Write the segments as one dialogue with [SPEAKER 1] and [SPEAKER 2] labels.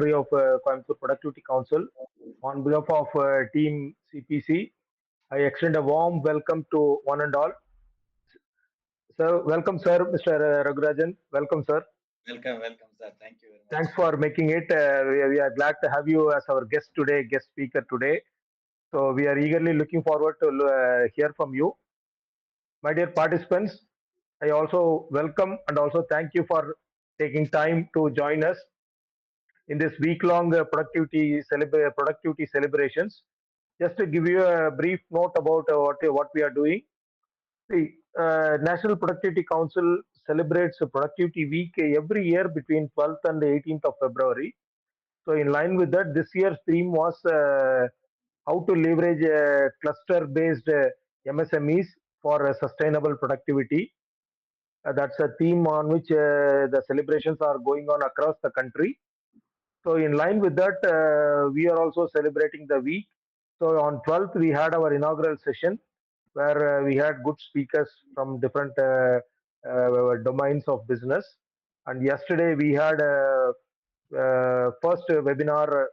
[SPEAKER 1] Secretary of Coimbatore Productivity Council. On behalf of Team CPC, I extend a warm welcome to one and all. So, welcome, sir, Mr. Ragurajan. Welcome, sir.
[SPEAKER 2] Welcome, sir. Thank you very much.
[SPEAKER 1] Thanks for making it. We are glad to have you as our guest today, guest speaker today. So, we are eagerly looking forward to hear from you. My dear participants, I also welcome and also thank you for taking time to join us in this week-long productivity celebrations. Just to give you a brief note about what we are doing. See, National Productivity Council celebrates Productivity Week every year between 12th and 18th of February. So, in line with that, this year's theme was how to leverage cluster-based MSMEs for sustainable productivity. That's a theme on which the celebrations are going on across the country. So, in line with that, we are also celebrating the week. So, on 12th, we had our inaugural session where we had good speakers from different domains of business. And yesterday, we had a, first webinar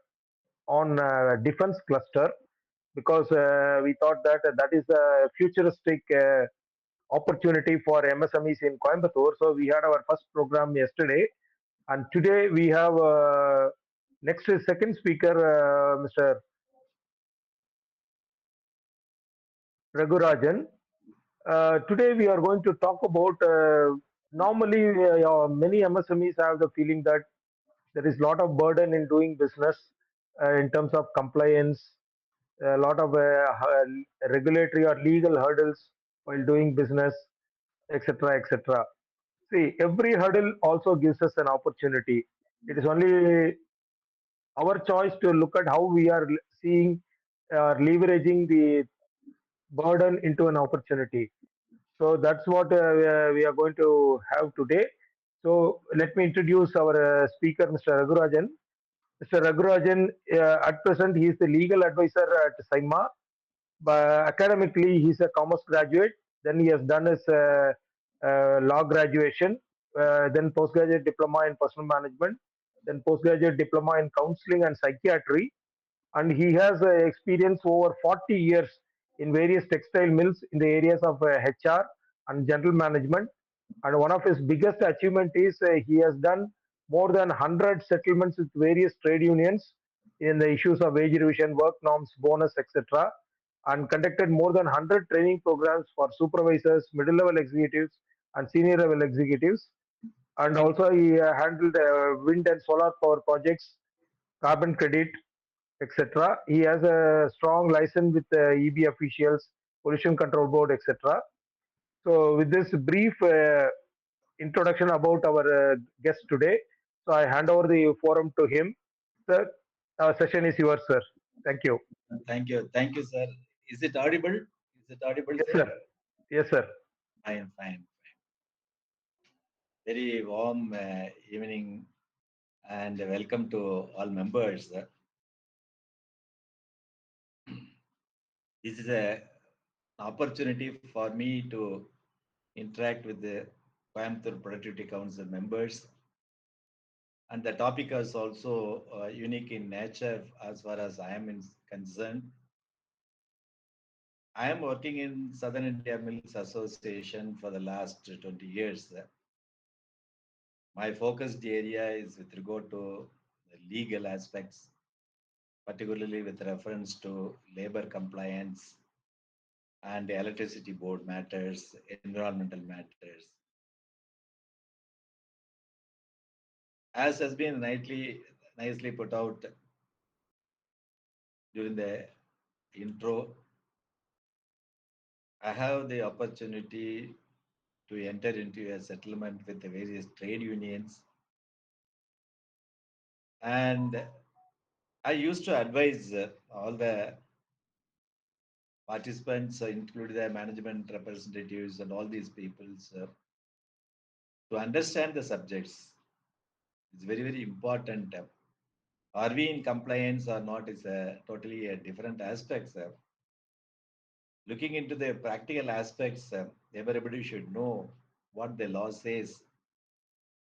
[SPEAKER 1] on defense cluster because we thought that that is a futuristic opportunity for MSMEs in Coimbatore. So, we had our first program yesterday. And today we have next second speaker, Mr. Ragurajan. Today we are going to talk about normally many MSMEs have the feeling that there is a lot of burden in doing business in terms of compliance, a lot of regulatory or legal hurdles while doing business, etc., etc. See, every hurdle also gives us an opportunity. It is only our choice to look at how we are seeing leveraging the burden into an opportunity. So that's what we are going to have today. So let me introduce our speaker, Mr. Ragurajan. Mr. Ragurajan, at present, he is the legal advisor at SIMA. But academically, he's a commerce graduate. Then he has done his law graduation, then postgraduate diploma in personal management, then postgraduate diploma in counseling and psychiatry, and he has experience over 40 years in various textile mills in the areas of HR and general management. And one of his biggest achievement is he has done more than 100 settlements with various trade unions in the issues of wage revision, work norms, bonus, etc., and conducted more than 100 training programs for supervisors, middle level executives, and senior level executives. And also, he handled wind and solar power projects, carbon credit, etc. He has a strong license with the EB officials, Pollution Control Board, etc. So, with this brief introduction about our guest today, so I hand over the forum to him. Sir, our session is yours, sir. Thank you.
[SPEAKER 2] Thank you, sir. Is it audible? Is it audible,
[SPEAKER 1] Yes,
[SPEAKER 2] sir?
[SPEAKER 1] sir. Yes, sir.
[SPEAKER 2] Fine. Very warm evening and welcome to all members. This is an opportunity for me to interact with the Coimbatore Productivity Council members. And the topic is also unique in nature as far as I am concerned. I am working in Southern India Mills Association for the last 20 years. My focused area is with regard to the legal aspects, particularly with reference to labor compliance and electricity board matters, environmental matters. As has been nicely put out during the intro, I have the opportunity to enter into a settlement with the various trade unions. And I used to advise all the participants, including the management representatives and all these people, to understand the subjects. It's very important. Are we in compliance or not is a totally a different aspect. Looking into the practical aspects, everybody should know what the law says,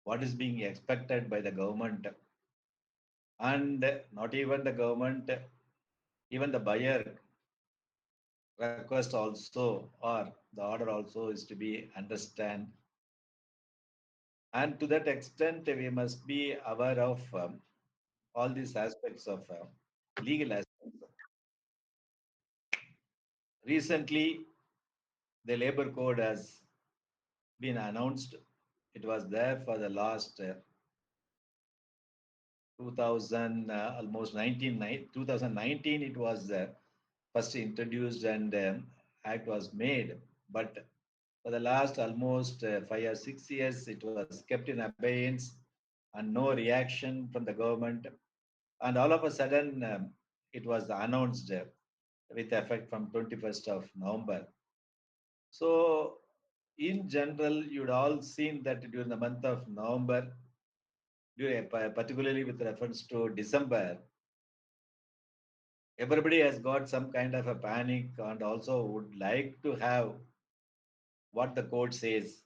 [SPEAKER 2] what is being expected by the government, And not even the government, even the buyer request also, or the order also is to be understand. And to that extent, we must be aware of all these aspects of legal aspects. Recently, the labor code has been announced. It was there for the last 2000, almost 2019. It was first introduced and act was made. But for the last almost 5 or 6 years, it was kept in abeyance and no reaction from the government. And all of a sudden, it was announced with effect from 21st of November. So, in general, you'd all seen that during the month of November, particularly with reference to December, everybody has got some kind of a panic and also would like to have what the code says,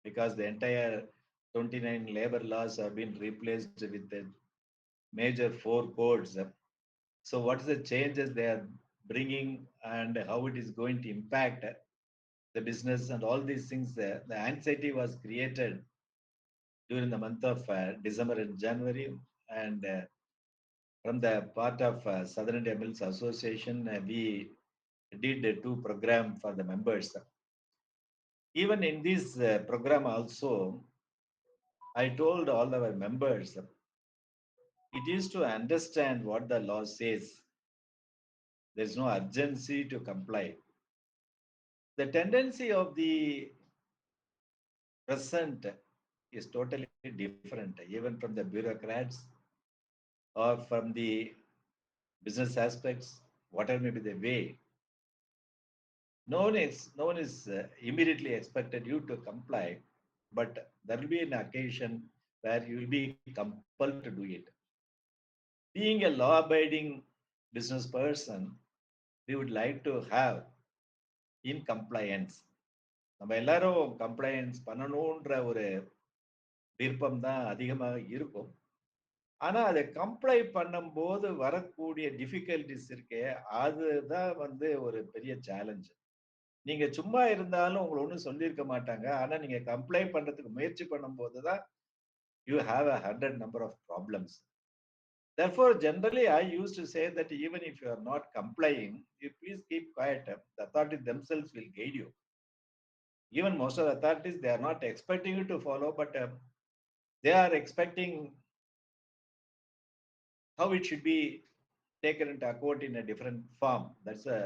[SPEAKER 2] because the entire 29 labor laws have been replaced with the major four codes. So, what is the changes they are bringing and how it is going to impact the business and all these things? The anxiety was created during the month of December and January, and from the part of Southern India Mills Association, we did two program for the members. Even in this program also, I told all our members it is to understand what the law says. There is no urgency to comply. The tendency of the present is totally different, even from the bureaucrats or from the business aspects, whatever may be the way. No one is immediately expected you to comply, but there will be an occasion where you will be compelled to do it. Being a law-abiding business person, we would like to have in compliance. நம்ம எல்லாரும் complaints பண்ணணுன்ற ஒரு விருப்பம் தான் அதிகமாக இருக்கும். ஆனா அதை கம்ப்ளை பண்ணும்போது வரக்கூடிய டிஃபிகல்டிஸ் இருக்கே, அதுதான் வந்து ஒரு பெரிய சேலஞ்ச். நீங்க சும்மா இருந்தாலும் உங்கள ஒண்ணும் சொல்லியிருக்க மாட்டாங்க. ஆனா நீங்க கம்ப்ளை பண்றதுக்கு முயற்சி பண்ணும்போது தான் you have a 100 number of problems. Therefore, generally, I used to say that even if you are not complying, you please keep quiet. The authorities themselves will guide you. Even most of the authorities, they are not expecting you to follow, but they are expecting how it should be taken into account in a different form. That's a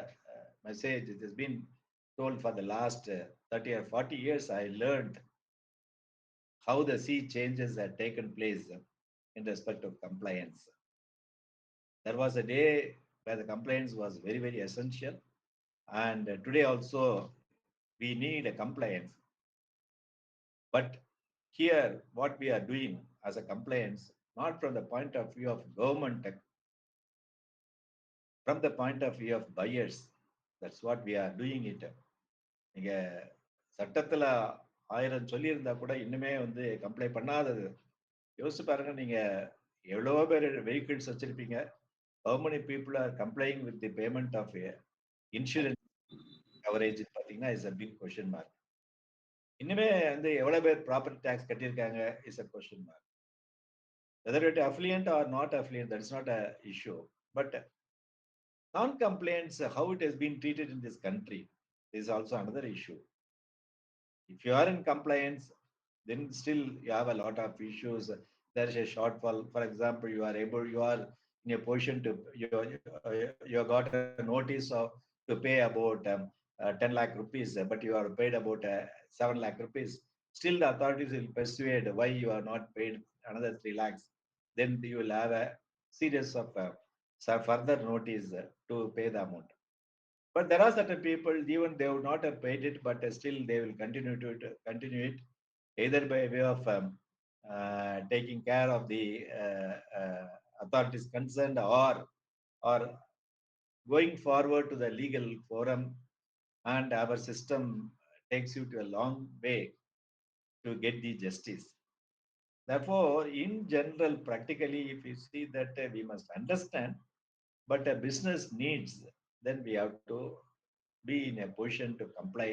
[SPEAKER 2] message. It has been told for the last 30 or 40 years. I learned how the sea changes had taken place in respect of compliance. There was a day where the compliance was very, very essential. And today also, we need a compliance. But here, what we are doing as a compliance, not from the point of view of government, from the point of view of buyers, that's what we are doing it. நீங்க சட்டத்துல 1000 சொல்லியிருந்தா கூட இன்னுமே வந்து comply பண்ணாதது. யோசிச்சு பாருங்க, நீங்க எவ்வளவோ பேர் வெஹிக்கிள்ஸ் வச்சிருப்பீங்க. How many people are complying with the payment of insurance coverage பார்த்தீங்கன்னா is a big question mark. இன்னுமே வந்து எவ்வளவு பேர் ப்ராப்பர்ட்டி டாக்ஸ் கட்டியிருக்காங்க is a question mark. Whether it affluent or not affluent, that is not a issue. But நான் complaints, how it has been treated in this country is also another issue. If you are in compliance, then still you have a lot of issues. There is a shortfall. For example, you are in a position to you got a notice of to pay about 10 lakh rupees, but you are paid about 7 lakh rupees. Still, the authorities will persuade why you are not paid another 3 lakhs. Then you will have a series of some further notice to pay the amount. But there are certain people, even they would not have paid it, but still they will continue it, either by way of taking care of the authorities concerned, or going forward to the legal forum. And our system takes you to a long way to get the justice. Therefore, in general, practically, if you see that we must understand, but a business needs, then we have to be in a position to comply.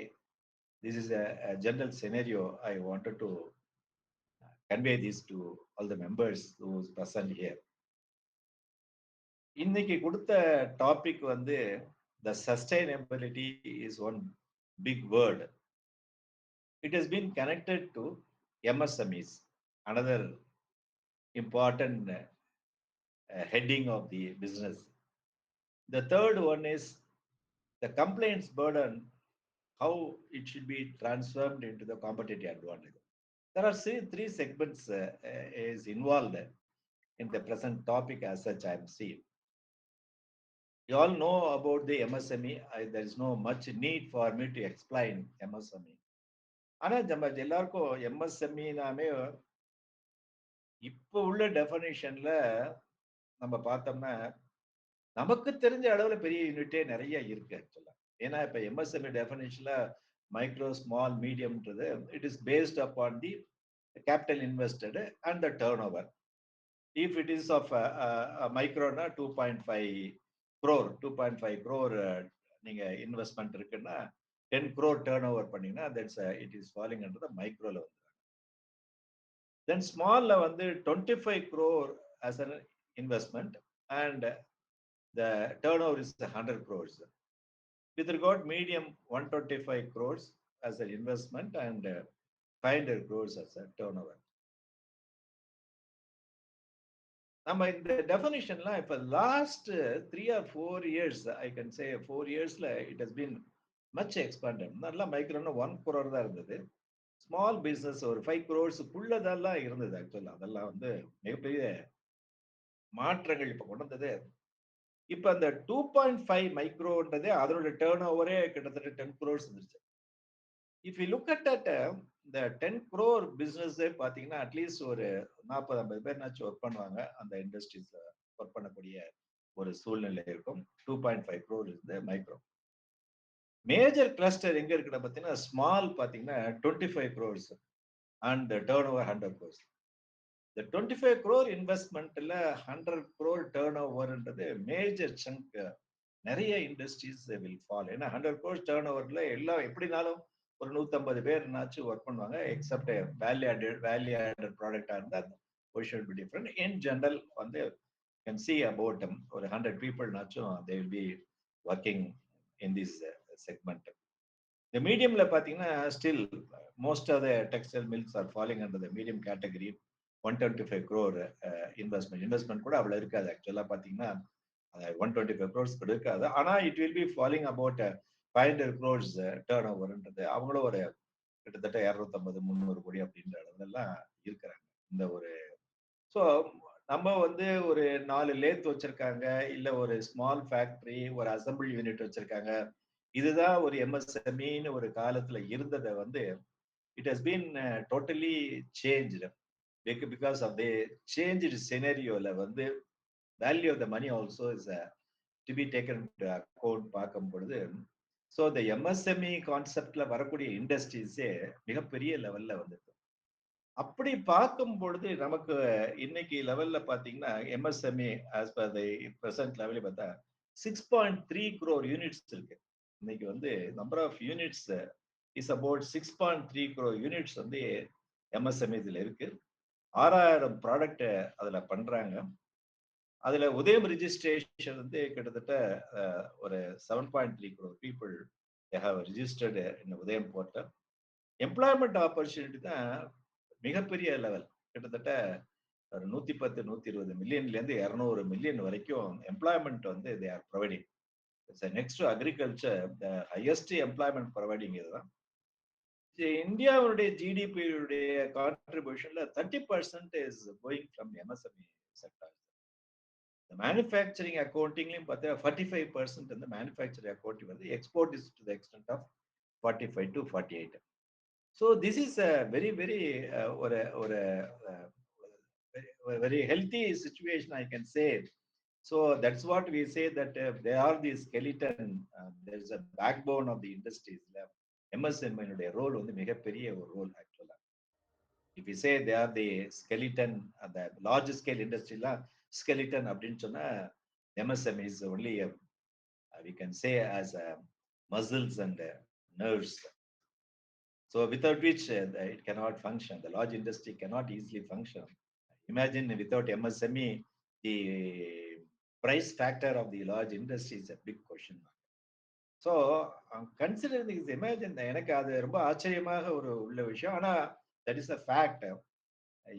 [SPEAKER 2] This is a general scenario I wanted to convey this to all the members who is present here. இன்னைக்கு கொடுத்த topic வந்து the sustainability is one big word. It has been connected to MSMEs, another important heading of the business. The third one is the complaints burden, how it should be transformed into the competitive advantage. There are three segments is involved in the present topic as such I am seeing. You all know about the MSME. There is no much need for me to explain MSME. ஆனால் நம்ம எல்லாருக்கும் எம்எஸ்எம்இனாமே இப்போ உள்ள டெஃபனிஷன்ல நம்ம பார்த்தோம்னா நமக்கு தெரிஞ்ச அளவுல பெரிய யூனிட்டே நிறைய இருக்கு ஆக்சுவலா. ஏன்னா இப்ப எம்எஸ்எம்இ டெஃபனிஷன்ல மைக்ரோ ஸ்மால் மீடியம்ன்றது it is based upon the capital invested and the turn over. If it is of மைக்ரோனா 2.5 crore நீங்க இன்வெஸ்ட்மெண்ட் இருக்குன்னா 10 crore டர்ன் ஓவர் பண்ணீங்கன்னா that's it is falling under the மைக்ரோல வந்து. தென் ஸ்மால்ல வந்து 25 crore as an investment and the turnover is 100 crores. With regard medium, 125 crores as an investment and 500 crores as a turnover. நம்ம இந்த டெஃபனிஷன்லாம் இப்போ last 3 or 4 years, I can say 4 yearsல it has been much expanded. நல்லா மைக்ரோன்னா 1 crore தான் இருந்தது. Small business ஒரு 5 crores இருந்தது ஆக்சுவலா. அதெல்லாம் வந்து மிகப்பெரிய மாற்றங்கள் இப்போ கொண்டு வந்தது. இப்போ அந்த 2.5 மைக்ரோன்றதே அதனோட டேர்ன் ஓவரே கிட்டத்தட்ட 10 crores இருந்துச்சு. இஃப் யூ லுக் அட் இந்த 10 crore பிசினஸ் பார்த்தீங்கன்னா அட்லீஸ்ட் ஒரு 40-50 பேர்னாச்சும் ஒர்க் பண்ணுவாங்க. அந்த இண்டஸ்ட்ரீஸ்ல ஒர்க் பண்ணக்கூடிய ஒரு சூழ்நிலை இருக்கும். 2.5 crore இருந்து மைக்ரோ. மேஜர் கிளஸ்டர் எங்க இருக்குன்னு பார்த்தீங்கன்னா ஸ்மால் பார்த்தீங்கன்னா 25 crores and turn over 100 crores. இந்த 25 crore இன்வெஸ்ட்மெண்ட்ல 100 crore டேர்ன் ஓவர்ன்றது மேஜர் சங்க். நிறைய இண்டஸ்ட்ரீஸ் வில் ஃபால். ஏன்னா 100 crore டேர்ன் ஓவர்ல எல்லாம் எப்படினாலும் ஒரு 150 பேர்னாச்சும் ஒர்க் பண்ணுவாங்க. எக்ஸப்ட் வேல்யூ ஆடட் ப்ராடக்டா இருந்தால் position be different. In general வந்து கேன் சி அபவுட் ஒரு 100 பீப்புள்னாச்சும் they will be working in this segment. இந்த மீடியம்ல பார்த்தீங்கன்னா still most of the textile mills are falling under the medium category. 125 crore investment கூட அவ்வளோ இருக்காது. ஆக்சுவலாக பார்த்தீங்கன்னா 125 crores கூட இருக்காது. ஆனால் it will be falling about 500 crores turn ஓவர்ன்றது அவங்களும் ஒரு கிட்டத்தட்ட 250-300 கோடி அப்படின்ற அளவுலாம் இருக்கிறாங்க. இந்த ஒரு ஸோ நம்ம வந்து ஒரு 4 லேத் வச்சிருக்காங்க, இல்லை ஒரு ஸ்மால் ஃபேக்டரி, ஒரு அசம்பிள் யூனிட் வச்சிருக்காங்க. இதுதான் ஒரு எம்எஸ்எம்இன்னு ஒரு காலத்துல இருந்ததை வந்து it has been totally changed because of the changed சினரியோல வந்து value of the money also is to be taken to account பார்க்கும் பொழுது. ஸோ இந்த எம்எஸ்எம்இ கான்செப்ட்ல வரக்கூடிய இண்டஸ்ட்ரீஸே மிகப்பெரிய லெவல்ல வந்துருக்கு. அப்படி பார்க்கும் பொழுது நமக்கு இன்னைக்கு லெவல்ல பாத்தீங்கன்னா MSME as per the present லெவலில் பார்த்தா 6.3 crore யூனிட்ஸ் இருக்கு. இன்னைக்கு வந்து number of units is about 6.3 crore units வந்து எம்எஸ்எம்இ இதுல இருக்கு. 6000 ப்ராடக்ட் அதுல பண்றாங்க. அதுல உதயம் ரிஜிஸ்ட்ரேஷன் வந்து கிட்டத்தட்ட ஒரு 7.3 crore பீப்புள் ஹேவ் ரிஜிஸ்டர்டு இன் உதயம் போர்ட்டல். எம்ப்ளாய்மெண்ட் ஆப்பர்ச்சுனிட்டி தான் மிகப்பெரிய லெவல். கிட்டத்தட்ட ஒரு 110-120 மில்லியன்லேருந்து 200 மில்லியன் வரைக்கும் எம்ப்ளாய்மெண்ட் வந்து they are providing. Next to agriculture the highest employment providing இதுதான். இந்தியாவுடைய ஜிடிபியுடைய கான்ட்ரிபியூஷன்ல 30% is going from MSME sector. Manufacturing அக்கௌண்டிங்லையும் பார்த்தா 45% இந்த மேனுஃபேக்சரிங் அக்கௌண்டிங் வந்து export is to the extent of 45-48. So this is a very very healthy situation, I can say. So that's what we say that they are the skeleton. There is a backbone of the industries. MSME role வந்து மிகப்பெரிய ஒரு role ஆக்சுவலா. If we say they are the skeleton, the large scale industry la skeleton அப்படின்னு சொன்னா MSME is only we can say as muscles and nerves. So without which it cannot function. The large industry cannot easily function. Imagine without MSME, the price factor of the large industry is a big question mark. So consider this imagine. எனக்கு அது ரொம்ப ஆச்சரியமாக ஒரு உள்ள விஷயம். ஆனால் that is a fact.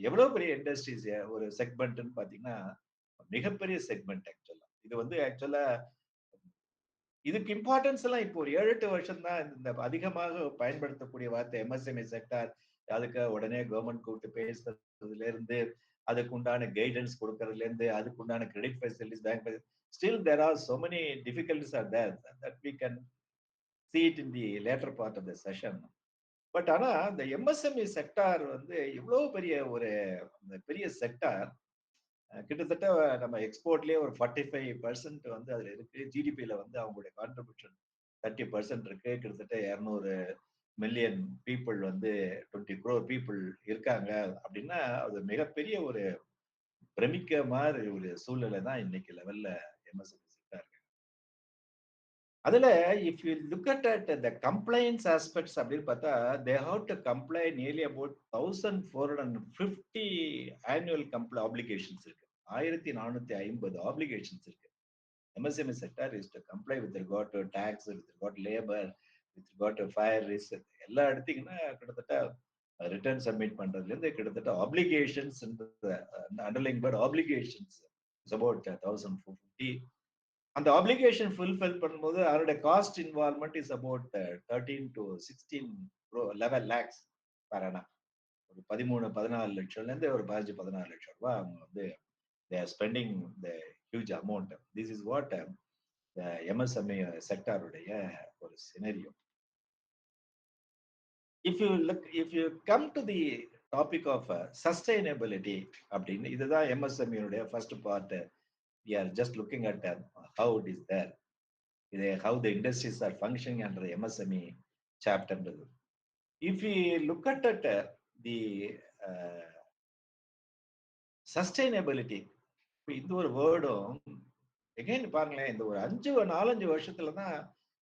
[SPEAKER 2] எவ்வளோ பெரிய இண்டஸ்ட்ரீஸ் ஒரு செக்மெண்ட்னு பார்த்தீங்கன்னா மிகப்பெரிய செக்மெண்ட் ஆக்சுவலா. இது வந்து ஆக்சுவலா இதுக்கு இம்பார்ட்டன்ஸ் எல்லாம் இப்போ ஒரு 7-8 வருஷம் தான் இந்த அதிகமாக பயன்படுத்தக்கூடிய வார்த்தை எம்எஸ்எம்இ செக்டார். அதுக்கு உடனே கவர்மெண்ட் கூப்பிட்டு பேசுறதுல இருந்து, அதுக்கு உண்டான கைடன்ஸ் கொடுக்கறதுல இருந்து, அதுக்கு உண்டான credit facilities, bank still there are so many difficulties are there that we can see it in the later part of the session. But ஆனா இந்த எம்எஸ்எம்இ செக்டார் வந்து எவ்வளவு பெரிய செக்டார். கிட்டத்தட்ட நம்ம எக்ஸ்போர்ட்லயே ஒரு 45% வந்து அதுல இருக்கு. ஜிடிபியில வந்து அவங்களுடைய கான்ட்ரிபியூஷன் 30% இருக்கு. கிட்டத்தட்ட 200 மில்லியன் பீப்புள் வந்து 20 crore பீப்புள் இருக்காங்க அப்படின்னா அது மிகப்பெரிய ஒரு பிரமிக்க மாதிரி ஒரு சூழ்நிலை தான் இன்னைக்கு லெவல்ல எம்எஸ்எம்இ செக்டார். அதுல if you look at the compliance aspects அப்படின்னு பார்த்தா they have to comply nearly about 1450 annual applications இருக்கு. 1450 ஆப்ளிகேஷன்ஸ் இருக்கு. MSME sector is to comply with regard to tax, with regard labour, with regard to fire risk. எல்லாம் எடுத்தீங்கன்னா கிட்டத்தட்ட return submit பண்றதுல இருந்து கிட்டத்தட்ட applications underlying but applications is about 1450. அந்த application fulfil பண்ணும்போது அதோட cost involvement is about 13 to 16 11 lakhs per annum. ஒரு 13-14 லட்சம்ல இருந்து ஒரு 15-16 லட்சம் ரூபாய் அவங்க வந்து they are spending the huge amount. This is what the MSME sector உடைய ஒரு scenario. If you come to the topic of sustainability அப்படின்னு, இதுதான் MSME உடைய first part. We are just looking at how it is there, how the industries are functioning under the MSME chapter. If we look at the sustainability, இந்த ஒரு வேர்டும் again பாருங்களேன், இந்த ஒரு 4-5 வருஷத்துல தான்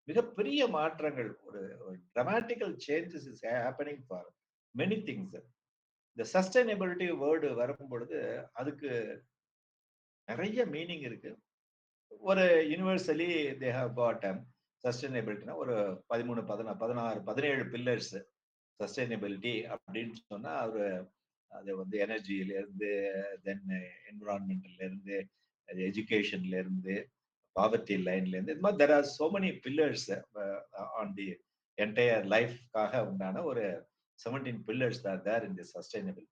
[SPEAKER 2] மிகப்பெரிய மாற்றங்கள், ஒரு dramatical changes is happening for many things. இந்த சஸ்டைனபிலிட்டி வேர்டு வரும் பொழுது அதுக்கு நிறைய மீனிங் இருக்கு. ஒரு யூனிவர்சலி தே ஹவ் காட் சஸ்டைனபிலிட்டினா ஒரு 13, 16, 17 பில்லர்ஸ் சஸ்டைனபிலிட்டி அப்படின்னு சொன்னா ஒரு அது வந்து எனர்ஜியில இருந்து, தென் என்விரான்மெண்ட்ல இருந்து, எஜுகேஷன்ல இருந்து, பாவர்ட்டி லைன்ல இருந்து, இது மாதிரி there are so many pillars on the entire லைஃப்காக உண்டான ஒரு 17 pillars are there in the sustainability.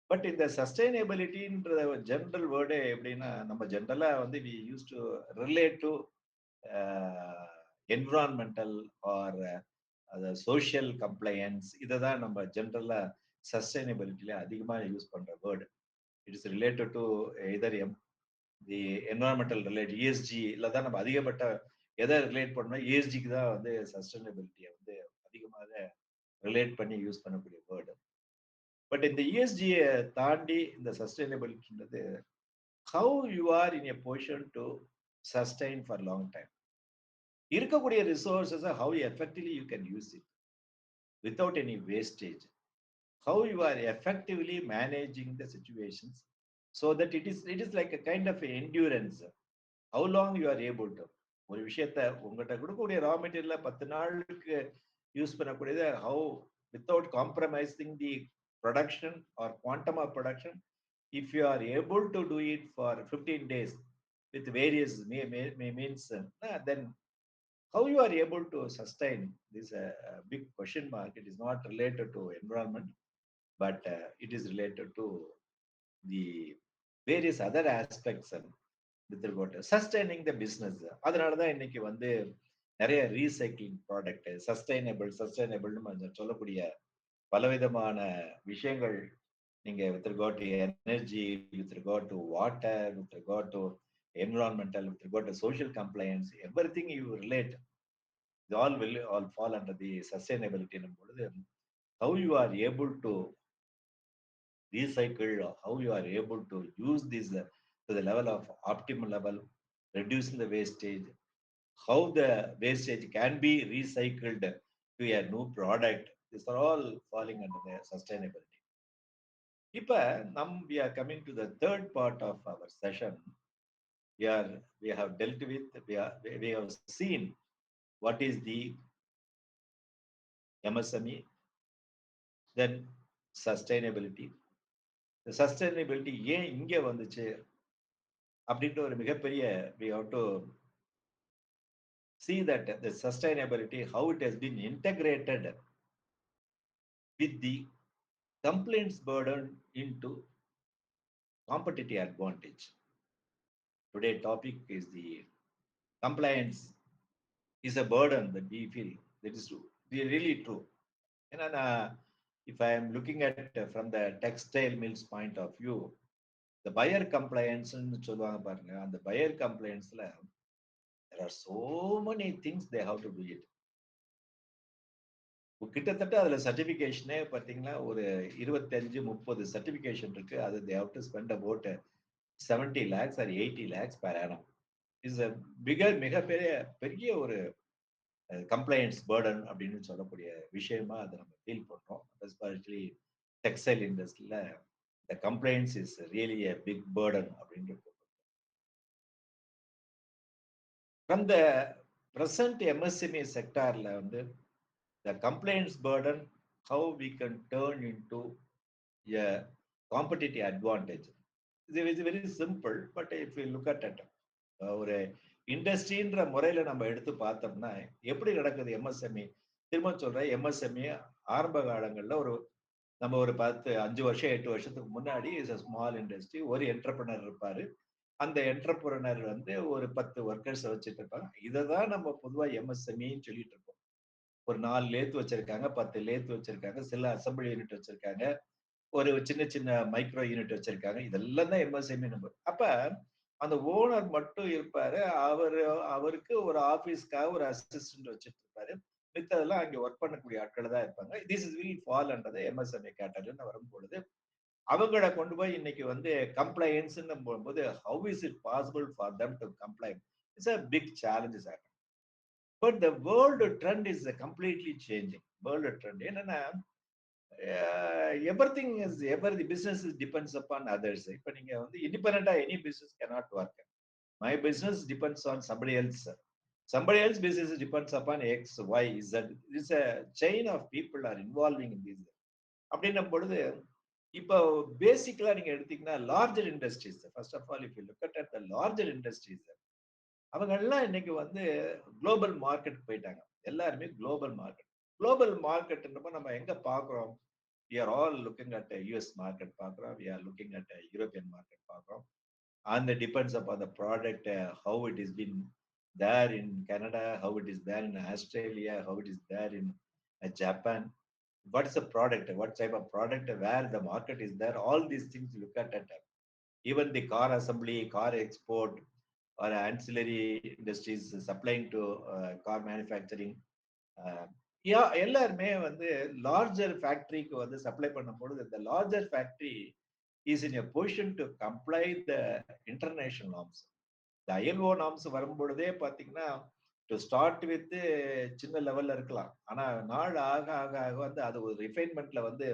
[SPEAKER 2] But இந்த சஸ்டைனபிலிட்டின்ற ஜென்ரல் வேர்டு எப்படின்னா, நம்ம ஜென்ரலா வந்து we use to relate to environmental or social compliance. இதை தான் நம்ம ஜென்ரலா சஸ்டைனபிலிட்டியில அதிகமாக யூஸ் பண்ற word. It is related to either the environmental relate ESG தான் நம்ம அதிகப்பட்ட எதை ரிலேட் பண்ணோம், ESGக்கு தான் வந்து சஸ்டைனபிலிட்டியை வந்து அதிகமாக ரிலேட் பண்ணி யூஸ் பண்ணக்கூடிய வேர்டு. பட் இந்த ESGயை தாண்டி இந்த சஸ்டைனபிலிட்டின்றது how you are in a position to sustain for long time. இருக்கக்கூடிய resources how effectively you can use it without any wastage. How you are effectively managing the situations so that it is like a kind of endurance. How long you are able to ஒரு விஷயத்த உங்ககிட்ட கொடுக்கக்கூடிய ரா மெட்டீரியல்ல 10 நாளுக்கு use பண்ணக்கூடியது, how without compromising the production or quantum of production, if you are able to do it for 15 days with various means, then how you are able to sustain this big question mark. It is not related to environment, but it is related to the various other aspects with regard to sustaining the business. அதனாலதான் இன்னைக்கு வந்து நிறைய recycling product, சஸ்டைனபிள்னு சொல்லக்கூடிய பலவிதமான விஷயங்கள் நீங்க with regard to energy, with regard to water, with regard to environmental, with regard to social compliance, everything you relate, it all will all fall under the sustainability பொழுது how you are able to recycle, how you are able to use this to the level of optimal level, reducing the wastage, how the wastage can be recycled to a new product. These are all falling under the sustainability. We are coming to the third part of our session. We have dealt with, we have seen what is the MSME, then sustainability. The sustainability ஏன் இங்க வந்துச்சு அப்படின்ற ஒரு மிகப்பெரிய we have to see that the sustainability, how it has been integrated with the complaints burden into competitive advantage. Today topic is the compliance is a burden that we feel. That is true. Really true. And if I am looking at from the textile mills point of view, the buyer compliance சொல்லுவாங்க பாருங்க, அந்த buyer complianceல there are so many things they have to do it. கிட்டத்தட்ட அதுல சர்டிபிகேஷனே பார்த்தீங்கன்னா ஒரு 25-30 certification இருக்கு. அது they have to spend about 70 lakhs or 80 lakhs per annum. Is மிகப்பெரிய பெரிய ஒரு கம்ப்ளைண்ட்ஸ் பேர்டன் அப்படின்னு சொல்லக்கூடிய விஷயமா அதை நம்ம ஃபீல் பண்றோம். எஸ்பெஷலி டெக்ஸ்டைல் இண்டஸ்ட்ரியில the complaints is really a big burden அப்படின்றது. ஃப்ரம் த ப்ரெசன்ட் எம்எஸ்எம்இ செக்டார்ல வந்து the complaints burden how we can turn into a competitive advantage. இது is very simple. But if you look at ஒரு இண்டஸ்ட்ரின்ற முறையில நம்ம எடுத்து பார்த்தோம்னா எப்படி நடக்குது எம்எஸ்எம்இ. திரும்ப சொல்றேன், எம்எஸ்எம்இ ஆரம்ப காலங்கள்ல நம்ம ஒரு 5 வருஷம் 8 வருஷத்துக்கு முன்னாடி இஸ் அ ஸ்மால் இண்டஸ்ட்ரி. ஒரு என்டர்பிரனர் இருப்பாரு. அந்த என்டர்பிரனர் வந்து ஒரு 10 ஒர்க்கர்ஸ் வச்சுட்டு இருப்பாங்க. இதை தான் நம்ம பொதுவா எம்எஸ்எம்இன்னு சொல்லிட்டு இருக்கோம். ஒரு 4 லேத் வச்சிருக்காங்க, 10 லேத் வச்சிருக்காங்க, சில அசம்பிளி யூனிட் வச்சிருக்காங்க, ஒரு சின்ன சின்ன மைக்ரோ யூனிட் வச்சிருக்காங்க. இதெல்லாம் தான் எம்எஸ்எம்இ நம்பர். அப்ப அந்த ஓனர் மட்டும் இருப்பாரு. அவருக்கு ஒரு ஆபீஸ்க்காக ஒரு அசிஸ்டன்ட் வச்சுட்டு இருப்பாரு. மித்ததெல்லாம் அங்கே ஒர்க் பண்ணக்கூடிய ஆட்கள் தான் இருப்பாங்க. This is will fall under MSME கேட்டகரின்னு வரும்பொழுது அவங்கள கொண்டு போய் இன்னைக்கு வந்து கம்ப்ளைன்ஸ் போகும்போது how is it possible for them to comply? It's a big challenges ஆகும். But the world trend is completely changing. World trend என்னன்னா everything is the business depends upon others. இப்ப நீங்க வந்து இண்டிபெண்டா any business cannot work. My business depends on somebody else. Somebody else business depends upon X, Y, Z. It's a chain of people are involving in this. அப்படின்னும் பொழுது இப்போ basically நீங்க எடுத்தீங்கன்னா larger industries, first of all if you look at the larger industries, அவங்க எல்லாம் இன்னைக்கு வந்து global market போயிட்டாங்க. எல்லாருமே குளோபல் மார்க்கெட். குளோபல் மார்க்கெட்ன்றப்ப நம்ம எங்க பாக்குறோம்? We are all looking at a US market பார்க்குறோம். We are looking at a European market பார்க்குறோம். And it depends upon the product, how it is been there in Canada, how it is there in Australia, how it is there in Japan. What is the product? What type of product? Where the market is there? All these things you look at. Even the car assembly, car export, or ancillary industries supplying to car manufacturing. எல்லாருமே வந்து larger ஃபேக்டரிக்கு வந்து supply பண்ணும் பொழுது இந்த larger factory is in a position to comply the international norms. இந்த ILO norms வரும்பொழுதே பார்த்தீங்கன்னா to start with சின்ன லெவல்ல இருக்கலாம். ஆனா நாள் ஆக ஆக ஆக வந்து அது ஒரு ரிஃபைன்மெண்ட்ல வந்து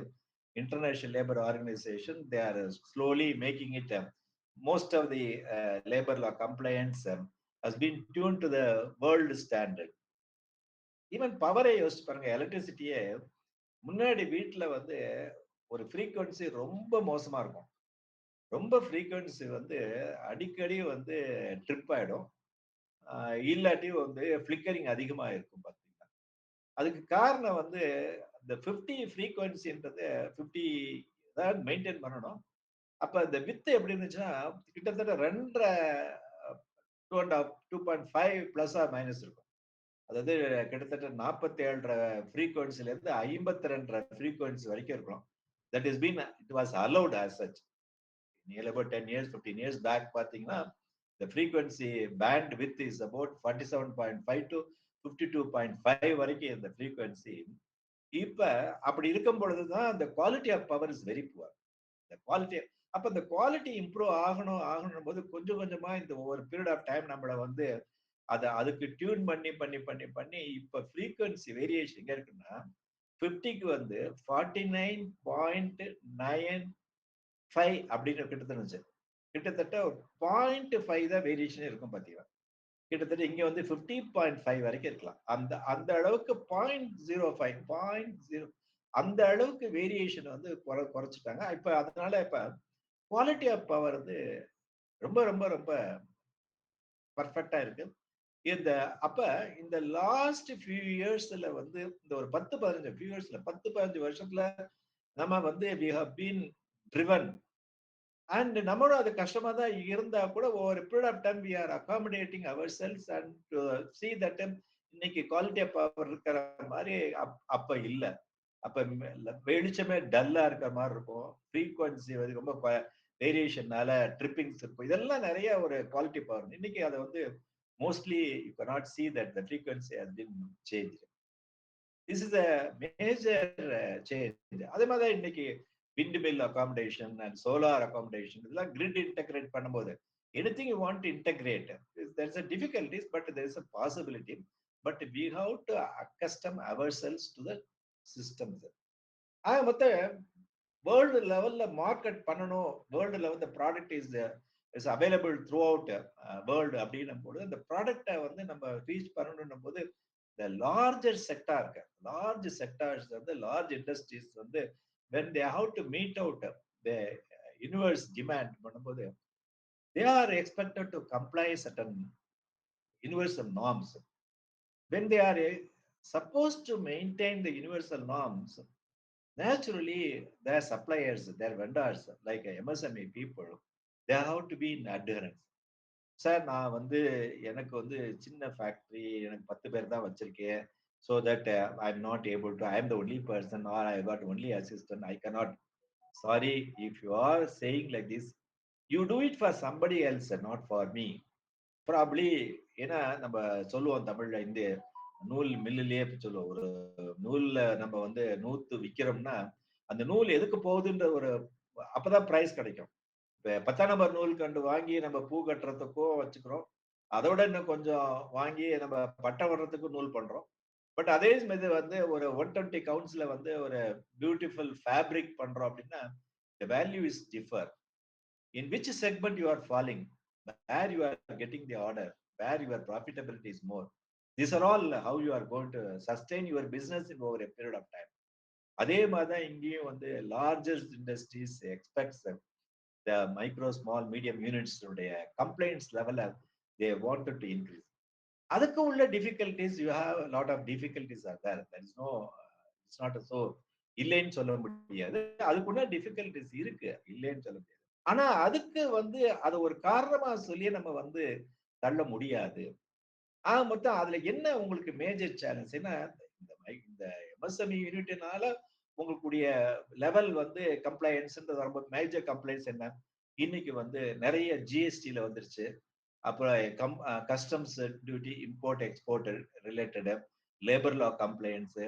[SPEAKER 2] international labour organisation they are slowly making it most of the labour law compliance has been tuned to the world standard. Even பவரை யோசிச்சு பாருங்க. எலக்ட்ரிசிட்டியே முன்னாடி வீட்டுல வந்து ஒரு ஃப்ரீக்வன்சி ரொம்ப மோசமா இருக்கும். ரொம்ப ஃப்ரீக்வன்சி வந்து அடிக்கடி வந்து ட்ரிப் ஆயிடும். இல்லாட்டி வந்து ஃபிளிக்கரிங் அதிகமா இருக்கும் பாத்தீங்கன்னா. அதுக்கு காரணம் வந்து இந்த 50 ஃப்ரீக்வன்சின்றது 50 தான் மெயின்டைன் பண்ணணும். அப்ப இந்த வித்து எப்படி இருந்துச்சுன்னா கிட்டத்தட்ட 2.5 பிளஸ் ஆர் மைனஸ் இருக்கும். அதாவது கிட்டத்தட்ட 47 ஃப்ரீக்வன்சில இருந்து 52 ஃப்ரீக்வன்சி வரைக்கும் இருக்கலாம். That is been it was allowed as such. Near about 10 years 15 years back பாத்தீங்கன்னா the frequency band width is about 47.5 to 52.5 வரைக்கும் இந்த frequency இப்ப அப்படி இருக்கும் பொழுதுதான் அந்த quality of power is very poor. இந்த குவாலிட்டி, அப்ப இந்த குவாலிட்டி இம்ப்ரூவ் ஆகணும் போது கொஞ்சம் கொஞ்சமா இந்த ஒவ்வொரு பீரியட் ஆஃப் டைம் நம்மள வந்து அதுக்கு டியூன் பண்ணி இப்ப ஃப்ரீக்வன்சி வேரியேஷன் எங்க இருக்குன்னா 50க்கு வந்து 49.95 அப்படின்னு கிட்டத்தட்ட 0.5 தான் வேரியேஷன் இருக்கும் பாத்தீங்களா. கிட்டத்தட்ட இங்க வந்து 50.5 வரைக்கும் இருக்கலாம். அந்த அந்த அளவுக்கு 0.05 0 அந்த அளவுக்கு வேரியேஷன் வந்து குறைச்சிட்டாங்க. இப்ப அதனால இப்ப குவாலிட்டி ஆஃப் பவர் வந்து ரொம்ப ரொம்ப ரொம்ப பர்ஃபெக்ட்டா இருக்கு. இந்த அப்ப இந்த லாஸ்ட் ஃபியூ இயர்ஸ்ல வந்து இந்த ஒரு 10 15 வருஷத்துல நம்ம வந்து we have been driven and நம்மளும் அது கஷ்டமா தான் இருந்தா கூட ஒரு period of time we are accommodating ourselves and see that இன்னைக்கு குவாலிட்டி ஆஃப் பவர் இருக்கிற மாதிரி அப்ப இல்ல. அப்ப வெளிச்சமே டல்லா இருக்கிற மாதிரி இருக்கும். ஃப்ரீக்வன்சி வந்து ரொம்ப வேரியேஷன்னால ட்ரிப்பிங்ஸ் இருக்கும். இதெல்லாம் நிறைய ஒரு குவாலிட்டி பவர். இன்னைக்கு அதை வந்து mostly you cannot see that the frequency has been changed. This is a major change. அதே மாதிரி இன்னைக்கு wind mill accommodation and solar accommodation இதெல்லாம் grid integrate பண்ணும்போது anything you want to integrate, there's a difficulties but there is a possibility, but we have to accustom ourselves to the systems. மொத்த world லெவல்ல market பண்ணணும், world level product is available through out world அப்படின்னும் போது இந்த ப்ராடக்டை வந்து நம்ம reach பண்ணணும் போது இந்த லார்ஜர் செக்டார்ஸ் வந்து லார்ஜ் இண்டஸ்ட்ரீஸ் வந்து when they have to meet out the universe demand பண்ணும்போது they are expected to comply certain universal norms. When they are supposed to maintain the universal norms, naturally their suppliers, their vendors like MSME people, they have to be in adherence. Sir நான் வந்து எனக்கு வந்து சின்ன factory, எனக்கு 10 பேர் தான் வச்சிருக்கேன். So that I am not able to, I am the only person or I got only assistant, I cannot. Sorry, if you are saying like this, you do it for somebody else, not for me. Probably ஏன்னா நம்ம சொல்லுவோம் தமிழ்ல, இந்த நூல் மில்லுலயே சொல்லுவோம், ஒரு நூல்ல நம்ம வந்து நூத்து விக்கிறோம்னா அந்த நூல் எதுக்கு போகுதுன்ற ஒரு அப்பதான் பிரைஸ் கிடைக்கும். இப்ப 10ஆம் நம்பர் நூல் கண்டு வாங்கி நம்ம பூ கட்டுறதுக்கும் வச்சுக்கிறோம். அதோட இன்னும் கொஞ்சம் வாங்கி நம்ம பட்டம் வர்றதுக்கும் நூல் பண்றோம். பட் அதே இது வந்து ஒரு 120 கவுண்ட்ஸ்ல வந்து ஒரு பியூட்டிஃபுல் ஃபேப்ரிக் பண்றோம் அப்படின்னா the value is differ. In which segment you are falling, where you are getting the order, where your profitability is more. These are all how you are going to sustain your business in over a period of time. அதே மாதிரி தான் இங்கேயும் வந்து largest industries expects the micro, small, medium units உடைய complaints level they wanted to increase. அதுக்கு உள்ள difficulties, you have a lot of difficulties are there. There is no, it's not so இல்லைன்னு சொல்ல முடியாது. அதுக்குள்ள difficulties இருக்கு, இல்லைன்னு சொல்ல முடியாது. ஆனா அதுக்கு வந்து அது ஒரு காரணமா சொல்லி நம்ம வந்து தள்ள முடியாது. மொத்தம் அதுல என்ன உங்களுக்கு மேஜர் சேலஞ்ச் என்ன, இந்த எம்எஸ்எம்இ யூனிட்னால உங்களுடைய லெவல் வந்து கம்ப்ளைன்ஸ்ன்றது ரொம்ப மேஜர் கம்ப்ளைண்ட்ஸ் என்ன, இன்னைக்கு வந்து நிறைய ஜிஎஸ்டில வந்துருச்சு. அப்புறம் customs duty, import export related, labour லா கம்ப்ளைண்ட்ஸ்,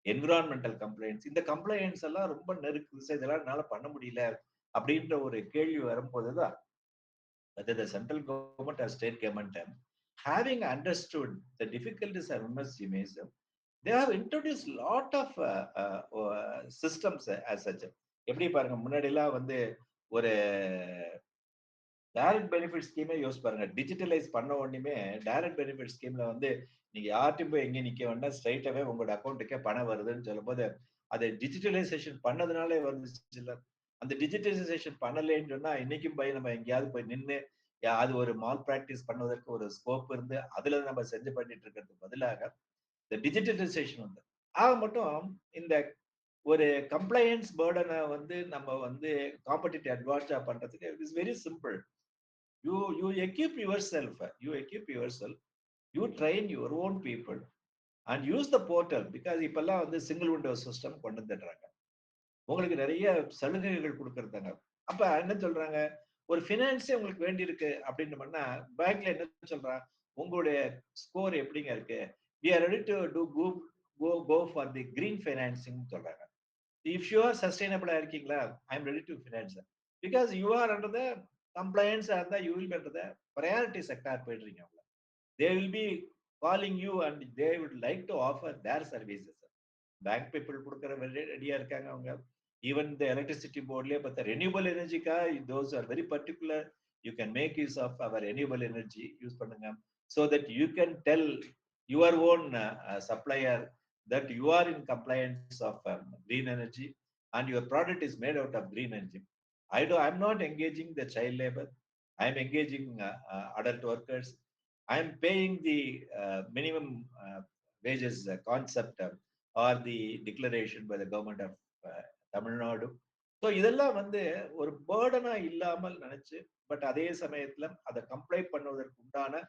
[SPEAKER 2] என்விரான்மெண்டல் கம்ப்ளைண்ட்ஸ், இந்த கம்ப்ளைண்ட்ஸ் எல்லாம் ரொம்ப நெருக்குது, இதெல்லாம் என்னால பண்ண முடியல அப்படின்ற ஒரு கேள்வி வரும்போதுதான் whether the central government or state government, having understood the difficulties of MSMEs, they have introduced lot of systems as such. எப்படி பாருங்க, முன்னாடி எல்லாம் வந்து ஒரு டைரக்ட் பெனிஃபிட் ஸ்கீமே யோசிச்சு பாருங்க. டிஜிட்டலைஸ் பண்ண உடனே டைரக்ட் பெனிஃபிட் ஸ்கீம்ல வந்து நீங்க யார்ட்டும் போய் எங்க நிக்க வேண்டாம், ஸ்ட்ரைட்டாவே உங்களோட அக்கௌண்ட்டுக்கே பணம் வருதுன்னு சொல்லும் போது அதை டிஜிட்டலைசேஷன் பண்ணதுனாலே வந்துச்சு இல்ல. அந்த டிஜிட்டலைசேஷன் பண்ணலன்னு சொன்னா இன்னைக்கும் போய் நம்ம எங்கேயாவது போய் நின்று அது ஒரு மால் பிராக்டிஸ் பண்ணுவதற்கு ஒரு ஸ்கோப் இருந்து அதுல நம்ம செஞ்சு பண்ணிட்டு இருக்கிறதுக்கு பதிலாக இந்த டிஜிட்டலைசேஷன் வந்து மட்டும் இந்த ஒரு கம்ப்ளைன்ஸ் பேர்டனை வந்து நம்ம வந்து காம்படிட்டிவ் அட்வான்டேஜா பண்றதுக்கு it is very simple. You equip yourself, you train your own people and use the portal, because இப்பெல்லாம் வந்து சிங்கிள் விண்டோ சிஸ்டம் கொண்டு வந்துடுறாங்க, உங்களுக்கு நிறைய சலுகைகள் கொடுக்கறதாங்க. அப்ப என்ன சொல்றாங்க, ஒரு பினான்ஸே உங்களுக்கு வேண்டி இருக்கு அப்படின்னு பண்ணா பேங்க்ல என்ன சொல்றாங்க, உங்களுடைய ஸ்கோர் எப்படிங்க இருக்கு, we are ready to do go for the green financing சொல்றாங்க. If you are sustainable இருக்கீங்களா, I am ready to finance. Because you are under the compliance and you will be under the priority sector போயிடுறீங்க. They will be calling you and they would like to offer their services. Bank people கொடுக்கிற ரெடியா இருக்காங்க அவங்க. Even the electricity board, but the renewable energy, those are very particular. You can make use of our renewable energy, use பண்ணுங்க. So that you can tell your own supplier that you are in compliance of green energy and your product is made out of green energy. I'm not engaging the child labor. I'm engaging adult workers. I'm paying the minimum wages concept or the declaration by the government of Tamil Nadu. So இதெல்லாம் வந்து ஒரு பேர்டனா இல்லாமல் நினைச்சு, but அதே சமயத்துல அதை comply பண்ணுவதற்கு உண்டான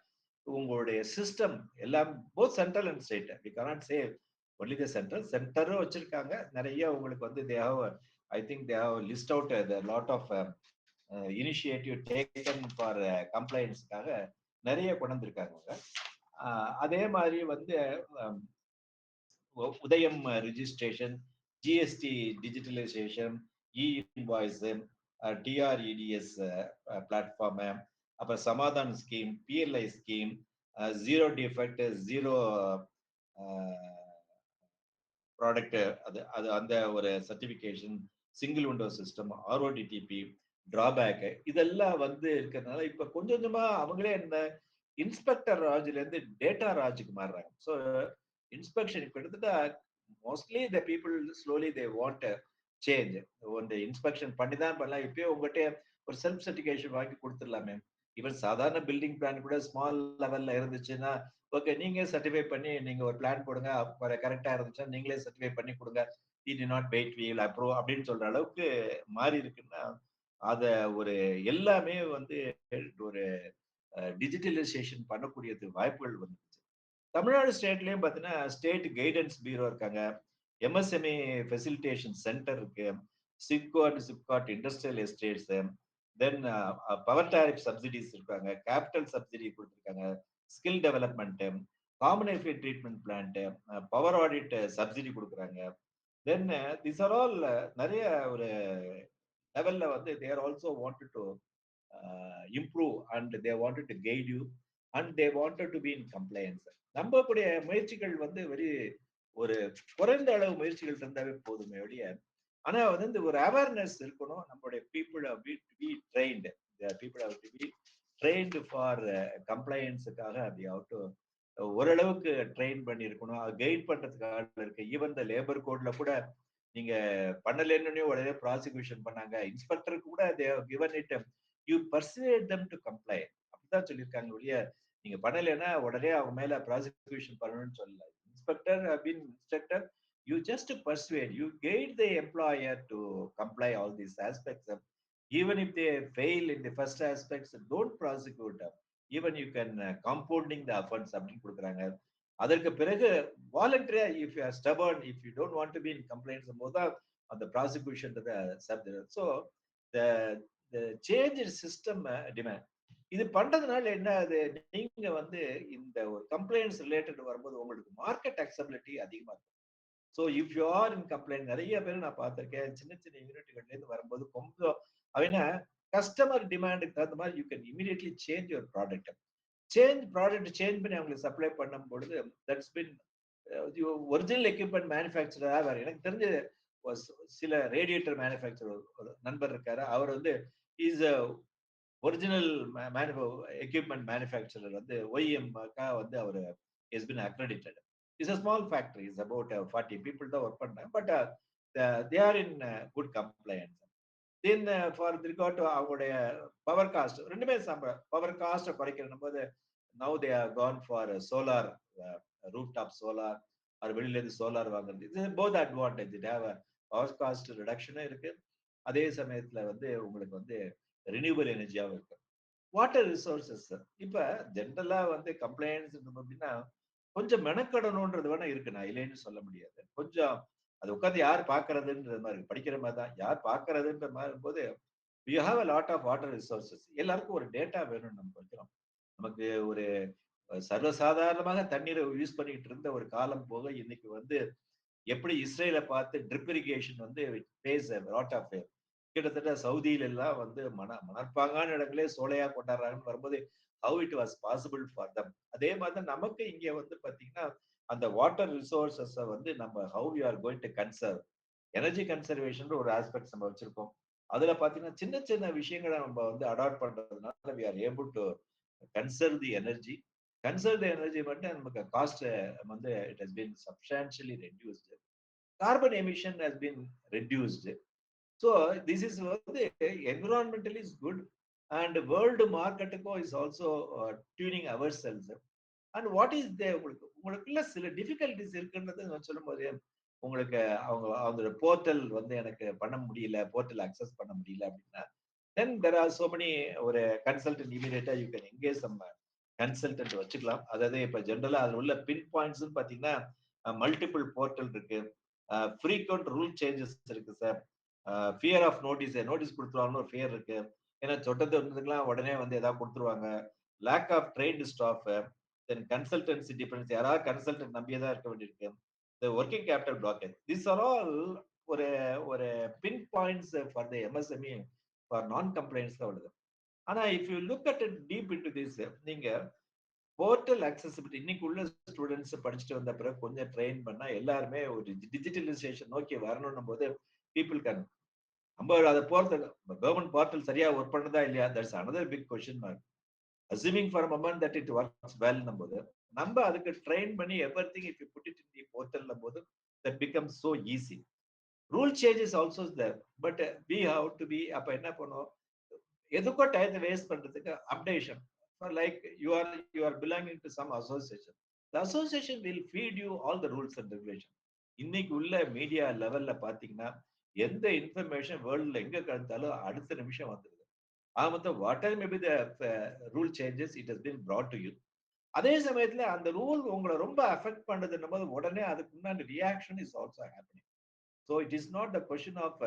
[SPEAKER 2] உங்களுடைய சிஸ்டம் எல்லாம் both central and state. We cannot say only the சென்டரும் வச்சிருக்காங்க நிறைய. உங்களுக்கு வந்து they have, I think they have list out the lot of initiative taken for compliance-க்காக நிறைய கொண்டு வந்திருக்காங்க. அதே மாதிரி வந்து Udyam registration, GST digitalisation, e invoice, TReDS platform, அப்புறம் Samadhan scheme, PLI scheme, zero defect, zero product, அது அது அந்த ஒரு certification, single window system, RoDTEP, drawback, இதெல்லாம் வந்து இருக்கிறதுனால இப்ப கொஞ்சம் கொஞ்சமா அவங்களே இந்த இன்ஸ்பெக்டர் ராஜ்ல இருந்து டேட்டா ராஜுக்கு மாறுறாங்க. ஸோ இன்ஸ்பெக்ஷன் கிட்டத்தட்ட mostly the people slowly they want change. ஒன்று இன்ஸ்பெக்ஷன் பண்ணி தான் பண்ணலாம். இப்பயே உங்ககிட்ட ஒரு செல்ஃப் சர்டிஃபிகேஷன் வாங்கி கொடுத்துடலாமே. ஈவன் சாதாரண பில்டிங் பிளான் கூட ஸ்மால் லெவல்ல இருந்துச்சுன்னா ஓகே, நீங்க சர்டிஃபை பண்ணி நீங்க ஒரு பிளான் போடுங்க, கரெக்டா இருந்துச்சுன்னா நீங்களே சர்டிஃபை பண்ணி கொடுங்க, we do not wait, we will approve அப்படின்னு சொல்ற அளவுக்கு மாறி இருக்குன்னா, அத ஒரு எல்லாமே வந்து ஒரு டிஜிட்டலைசேஷன் பண்ணக்கூடியது வாய்ப்புகள் வந்துருச்சு. தமிழ்நாடு ஸ்டேட்லயும் பார்த்தீங்கன்னா ஸ்டேட் கைடன்ஸ் பியூரோ இருக்காங்க, எம்எஸ்எம்இ ஃபெசிலிட்டேஷன் சென்டர் இருக்கு, சிப்கோ and SIPCOT industrial estates, then power tariff subsidies இருக்காங்க, கேபிட்டல் சப்சிடி கொடுத்துருக்காங்க, skill development, common effect treatment plant, power audit subsidy கொடுக்குறாங்க. தென் திஸ் ஆர் ஆல் நிறைய ஒரு லெவல்ல வந்து there also wanted to improve and they wanted to guide you and they wanted to be in compliance. நம்மளுடைய முயற்சிகள் வந்து very ஒரு குறைந்த அளவு முயற்சிகள் இருந்தாவே போதுமே ஒழிய, ஆனா வந்து ஒரு அவேர்னஸ் இருக்கணும். நம்மளுடைய people be trained, people have to be trained for கம்ப்ளைன்ஸுக்காக அப்படி ஆகட்டு ஓரளவுக்கு ட்ரெயின் பண்ணியிருக்கணும். கைட் பண்றதுக்காக இருக்கு. ஈவன் த லேபர் கோட்ல கூட நீங்க பண்ணலன்னு உடனே ப்ராசிக்யூஷன் பண்ணாங்க. இன்ஸ்பெக்டருக்கு கூட they have given it, you persuade them to comply, அப்படிதான் சொல்லியிருக்காங்க ஒழிய நீங்க பண்ணலைன்னா உடனே அவங்க மேல ப்ராசிக்யூஷன் பண்ணணும்னு சொல்லல. Inspector have been instructed, you just persuade, you guide the employer to comply all these aspects. Even if they fail in the first aspects, don't prosecute them. Even you can compounding the offense அப்படின்னு கொடுக்குறாங்க. அதற்கு பிறகு வாலண்டரியா, if you are stubborn, if you don't want to be in complaints, போது அந்த prosecution to the subject. So the change in system demand. இது பண்றதுனால என்ன ஆகுது, நீங்க வந்து இந்த ஒரு கம்ப்ளைண்ட்ஸ் ரிலேட்டட் வரும்போது உங்களுக்கு மார்க்கெட் அக்சபிலிட்டி அதிகமா இருக்கும். So if you are in complaint, நிறைய பேர் நான் பார்த்திருக்கேன் சின்ன சின்ன யூனிட்டுகள்ல இருந்து வரும்போது கொஞ்சம் அவனா கஸ்டமர் டிமாண்டுக்கு தகுந்த மாதிரி you can immediately change your product. Change பண்ணி அவங்களுக்கு சப்ளை பண்ணும் பொழுது தட்ஸ் பின் ஒரிஜினல் எக்யூப்மெண்ட் மேனுஃபேக்சரா வேற. எனக்கு தெரிஞ்ச சில ரேடியேட்டர் மேனுஃபேக்சரர் ஒரு நண்பர் இருக்காரு. அவர் வந்து இஸ் ஒரிஜினல் எக்யூப்மெண்ட் மேனுஃபேக்சரர் வந்து ஒய்எம்கா வந்து அவர் is been accredited. Is a small factory, is about 40 people தான் ஒர்க் பண்ணேன். But they are in good compliance. Then for regard to அவங்களுடைய பவர் காஸ்ட், ரெண்டுமே பவர் காஸ்ட்டை குறைக்கணும் போது now they are gone for solar, roof top solar, அது வெளியில இருந்து சோலார் வாங்குறது. இது both advantage. It have power cost ரிடக்ஷனும் இருக்கு, அதே சமயத்துல வந்து உங்களுக்கு வந்து ரினியூவல் எனர்ஜியாவும் இருக்கு. வாட்டர் ரிசோர்சஸ் இப்ப ஜென்ரலா வந்து கம்ப்ளைண்ட்ஸ் அப்படின்னா கொஞ்சம் மெனக்கடணும்ன்றது வேணா இருக்கு, நான் இல்லைன்னு சொல்ல முடியாது. கொஞ்சம் அது உட்காந்து யார் பாக்குறதுன்றது மாதிரி இருக்கு, படிக்கிற மாதிரி தான். யார் பாக்குறதுன்ற மாதிரி போது you have a lot of water resources. எல்லாருக்கும் ஒரு டேட்டா வேணும்னு நம்ம வைக்கிறோம். நமக்கு ஒரு சர்வசாதாரணமாக தண்ணீரை யூஸ் பண்ணிட்டு இருந்த ஒரு காலம் போக இன்னைக்கு வந்து எப்படி இஸ்ரேலை பார்த்து ட்ரிப் இரிகேஷன் வந்து பேஸ் லாட் ஆஃப் கிட்டத்தட்ட சவுதியில எல்லாம் வந்து மணற்பாங்கான இடங்களே சோலையா கொண்டாடுறாங்கன்னு வரும்போது how it was possible for தம். அதே மாதிரி நமக்கு இங்க வந்து பாத்தீங்கன்னா அந்த வாட்டர் ரிசோர்சஸ் வந்து நம்ம how you are going to conserve energy conservation ஒரு ஆஸ்பெக்ட்ஸ் நம்ம வச்சிருக்கோம். அதுல பாத்தீங்கன்னா சின்ன சின்ன விஷயங்களை நம்ம வந்து அடாப்ட் பண்றதுனால we are able to conserve the energy. Conserve the energy மட்டும் நமக்கு காஸ்ட் வந்து it has been substantially reduced. Carbon emission has been reduced. So this is வந்து environmentally is good and world மார்க்கெட்டுக்கும் is also tuning ourselves. And what is they உங்களுக்கு உங்களுக்குள்ள சில difficulties இருக்குன்றது நான் சொல்லும்போது உங்களுக்கு அவங்க அவங்களோட போர்ட்டல் வந்து எனக்கு பண்ண முடியல, போர்ட்டல் அக்சஸ் பண்ண முடியல அப்படின்னா then there are so many ஒரு கன்சல்டன்ட் இமீடியட்டா யூ கேன் எங்கேஜ் நம்ம கன்சல்டன்ட் வச்சுக்கலாம். அதாவது இப்ப ஜென்ரலா அதுல உள்ள பின் பாயிண்ட்ஸ் பாத்தீங்கன்னா மல்டிபிள் போர்ட்டல் இருக்கு, ஃப்ரீக்வெண்ட் ரூல் சேஞ்சஸ் இருக்கு சார், ஃபியர் ஆஃப் நோட்டீஸ் கொடுத்துருவாங்கன்னு ஒரு ஃபியர் இருக்கு. ஏன்னா சொட்டத்தை இருந்ததுக்கெல்லாம் உடனே வந்து ஏதாவது கொடுத்துருவாங்க. Lack of trained staff, then consultancy dependence, யாராவது கன்சல்டன்ட் நம்பியே தான் இருக்க வேண்டியிருக்கு. The working capital blockage, this are all ஒரு ஒரு pain points for the MSME for non complaints தான் வருது. ஆனா if you look at deep into this, நீங்க போர்ட்டல் அக்சசிபிலிட்டி இன்னைக்கு உள்ள ஸ்டூடெண்ட்ஸ் படிச்சுட்டு வந்த பிறகு கொஞ்சம் ட்ரெயின் பண்ணா எல்லாருமே ஒரு டிஜிட்டலைசேஷன் நோக்கி வரணும் போது பீப்புள் கேன் நம்ம அதை போறது கவர்மெண்ட் போர்ட்டல் சரியா ஒர்க் பண்ணதா இல்லையா, that's another big question mark. Assuming for moment that it works well போது நம்ம அதுக்கு ட்ரெயின் பண்ணி everything if you put it in the portal போது that become so easy. Rule changes also there, but we have to be. அப்ப என்ன பண்ணுவோம், எதுக்கோ டயத்தை வேஸ்ட் பண்றதுக்கு updation like you are belonging to some association, the association will feed you all the rules and regulation. இன்னைக்கு உள்ள media லெவல்ல பாத்தீங்கன்னா எந்த இன்ஃபர்மேஷன் வேர்ல்ட்ல எங்க கழுத்தாலும் அடுத்த நிமிஷம் வந்துருது. ஆக what or maybe the rule changes it has been brought to you. அதே சமயத்துல அந்த ரூல் உங்களை ரொம்ப அஃபெக்ட் பண்றதுன்னும் போது உடனே அதுக்கு முன்னாடி reaction is also happening. So it is not the question of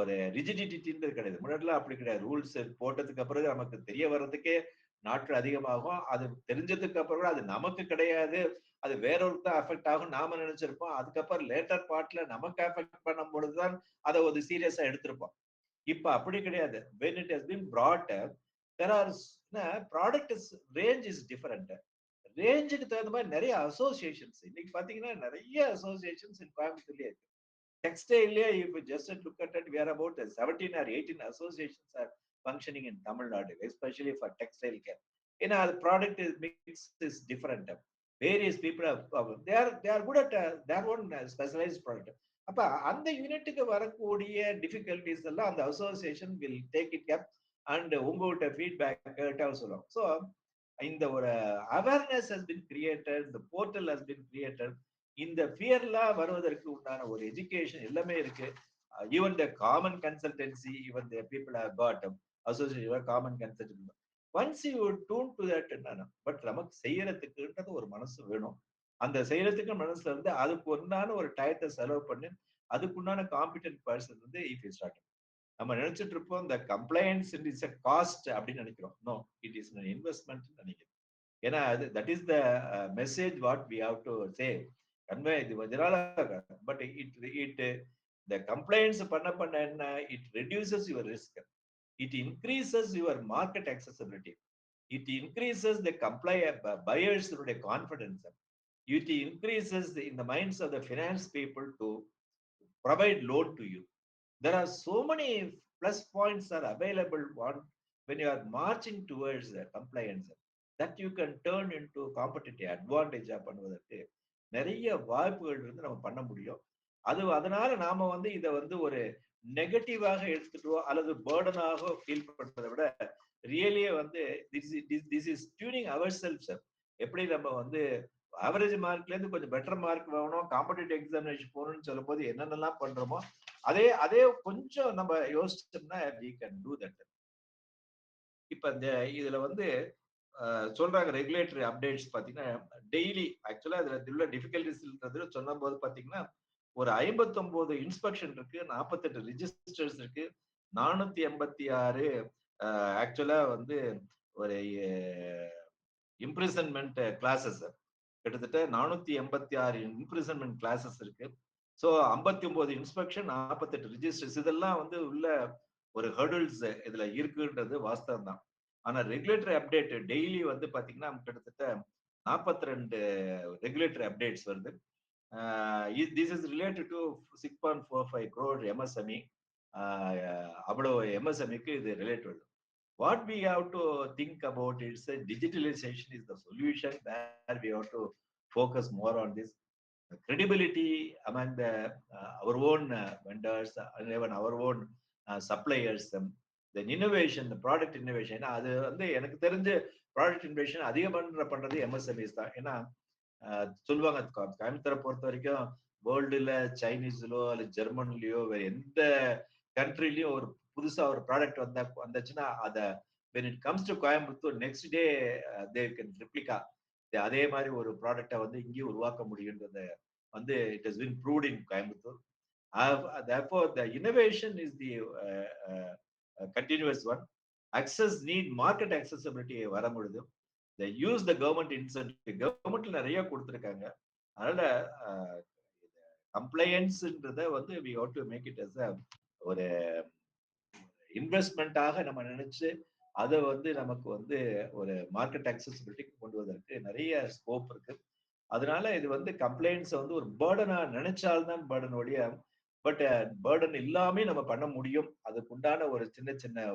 [SPEAKER 2] ஒரு ரிஜிடிட்டின்றது கிடையாது. முன்னாடிலாம் அப்படி கிடையாது. ரூல்ஸ் போட்டதுக்கு அப்புறம் நமக்கு தெரிய வர்றதுக்கே நாட்கள் அதிகமாகும். அது தெரிஞ்சதுக்கு அப்புறம் கூட அது நமக்கு கிடையாது, அது வேறொருக்கு தான் அஃபெக்ட் ஆகும் நாம நினைச்சிருப்போம். அதுக்கப்புறம் லேட்டர் பார்ட்ல நமக்கு அஃபெக்ட் பண்ணும் பொழுதுதான் அதை ஒரு சீரியஸா எடுத்திருப்போம். இப்ப அப்படி கிடையாது. when it has been brought there are product range is different. ரேஞ்சுக்கு தகுந்த மாதிரி நிறைய அசோசியேஷன்ஸ் இன்னைக்கு பாத்தீங்கன்னா நிறைய அசோசியேஷன்ஸ் கோயம்புத்தூர்லயே இருக்கு. Textile, if you just look at it, we are about 17 or 18 associations are functioning in Tamil Nadu, especially for textile care. You know, the product is mix is different. Various people they are good at their own specialized product. அப்ப அந்த யூனிட்டுக்கு வரக்கூடிய difficulties எல்லாம் அந்த association will take it cap and உங்கள்கிட்ட feedback கேட்டால் சொல்லுவோம். So இந்த ஒரு அவேர்னஸ் ஹஸ் பின் கிரியேட்டட், இந்த போர்ட்டல் ஹஸ் பின் கிரியேட்டட். இந்த ஃபியர்லாம் வருவதற்கு உண்டான ஒரு எஜுகேஷன் எல்லாமே இருக்கு. Even the common consultancy, even the people have got association common consultancy. Once you tune to that என்னன்னா, பட் நமக்கு செய்யறதுக்குன்றது ஒரு மனசு வேணும். அந்த செய்யறதுக்கு மனசுல இருந்து அதுக்கு உண்டான ஒரு டயத்தை செலவு பண்ணி அதுக்குண்டான காம்பிடன்ட் பர்சன் வந்து இஃப் யூ ஸ்டார்ட். நம்ம நினைச்சிட்டு இருப்போம் இந்த கம்ப்ளைண்ட்ஸ் இஸ் அ காஸ்ட் அப்படின்னு நினைக்கிறோம். No, it is an investment நினைக்கிறேன். ஏன்னா that is the message what we have to say convey. இது இதனால பட் இட் the complaints பண்ண என்ன, it reduces your risk, it increases your market accessibility, it increases the buyers confidence, it increases in the minds of the finance people to provide loan to you. There are so many plus points are available when you are marching towards the compliance that you can turn into competitive advantage பண்ணுவதற்கு நிறைய வாய்ப்புகள் இருந்து நம்ம பண்ண முடியும். அதனால நாம வந்து இதை வந்து ஒரு நெகட்டிவாக எடுத்துட்டோ அல்லது பேர்டனாக ஃபீல் பண்றதை விட ரியலியே வந்து this is tuning our self. எப்படி நம்ம வந்து ஆவரேஜ் மார்க்ல இருந்து கொஞ்சம் பெட்டர் மார்க் வாங்கணும், காம்படிட்டிவ் எக்ஸாமினேஷன் போகணும்னு சொல்லும் போது என்னென்னலாம் பண்றோமோ அதே கொஞ்சம் நம்ம யோசிச்சோம்னா we can do that. இப்ப இந்த இதுல வந்து சொல்றாங்க ரெகுலேட்டரி அப்டேட்ஸ் பாத்தீங்கன்னா டெய்லி ஆக்சுவலா இதுல உள்ள டிஃபிகல்டிஸ் சொன்ன போது பாத்தீங்கன்னா ஒரு 59 இன்ஸ்பெக்ஷன் இருக்கு, 48 ரிஜிஸ்டர்ஸ் இருக்கு, 486 ஆக்சுவலா வந்து ஒரு இம்ப்ரிசன்மெண்ட் கிளாஸஸ் கிட்டத்தட்ட 486 இம்ப்ரிசன்மெண்ட் கிளாஸஸ் இருக்கு. ஸோ 59 இன்ஸ்பெக்ஷன், 48 ரிஜிஸ்டர்ஸ், இதெல்லாம் வந்து உள்ள ஒரு ஹர்டில்ஸ் இதுல இருக்குன்றது வாஸ்தவம் தான். ஆனா ரெகுலேட்டரி அப்டேட் டெய்லி வந்து பாத்தீங்கன்னா கிட்டத்தட்ட 42 ரெகுலேட்டரி அப்டேட்ஸ் வருது. This is related to 6.45 crore MSME. அவ்வளவு எம்எஸ்எம்இக்கு இது related. What we have to think about is digitalization is the solution where we have to focus more on this credibility among the our own vendors and even our own suppliers. The innovation, the product innovation, அது வந்து எனக்கு தெரிஞ்ச product இன்novation அதிகம் பண்றது MSMEs தான். ஏன்னா சொல்லுவாங்க கோயம்புத்தூரை பொறுத்த வரைக்கும் வேர்ல்டுல சைனீஸ்லோ அல்ல ஜெர்மன்லயோ வேற எந்த கண்ட்ரிலயும் ஒரு புதுசா ஒரு ப்ராடக்ட் வந்துச்சுன்னா அதை when it comes to Coimbatore next day they can replica அதே மாதிரி ஒரு ப்ராடக்டை வந்து இங்கேயும் உருவாக்க முடியுன்றத வந்து it has been proved in Coimbatore. Therefore the innovation is the continuous one. Access need market accessibility வர முடியுது. they use the government incentive, கவர்மெண்ட்ல நிறைய கொடுத்துருக்காங்க. அதனால கம்ப்ளையன்ஸ்ன்றத வந்து we have to make it as a ஒரு இன்வெஸ்ட்மெண்ட்டாக நம்ம நினைச்சு அதை வந்து நமக்கு வந்து ஒரு மார்க்கெட் அக்சசிபிலிட்டிக்கு கொண்டு வருவதற்கு நிறைய ஸ்கோப் இருக்கு. அதனால இது வந்து கம்ப்ளைண்ட்ஸ் வந்து ஒரு பேர்டனா நினைச்சால்தான் பேர்டன் ஒழிய பட் பேர்டன் இல்லாமே நம்ம பண்ண முடியும். அதுக்கு உண்டான ஒரு சின்ன சின்ன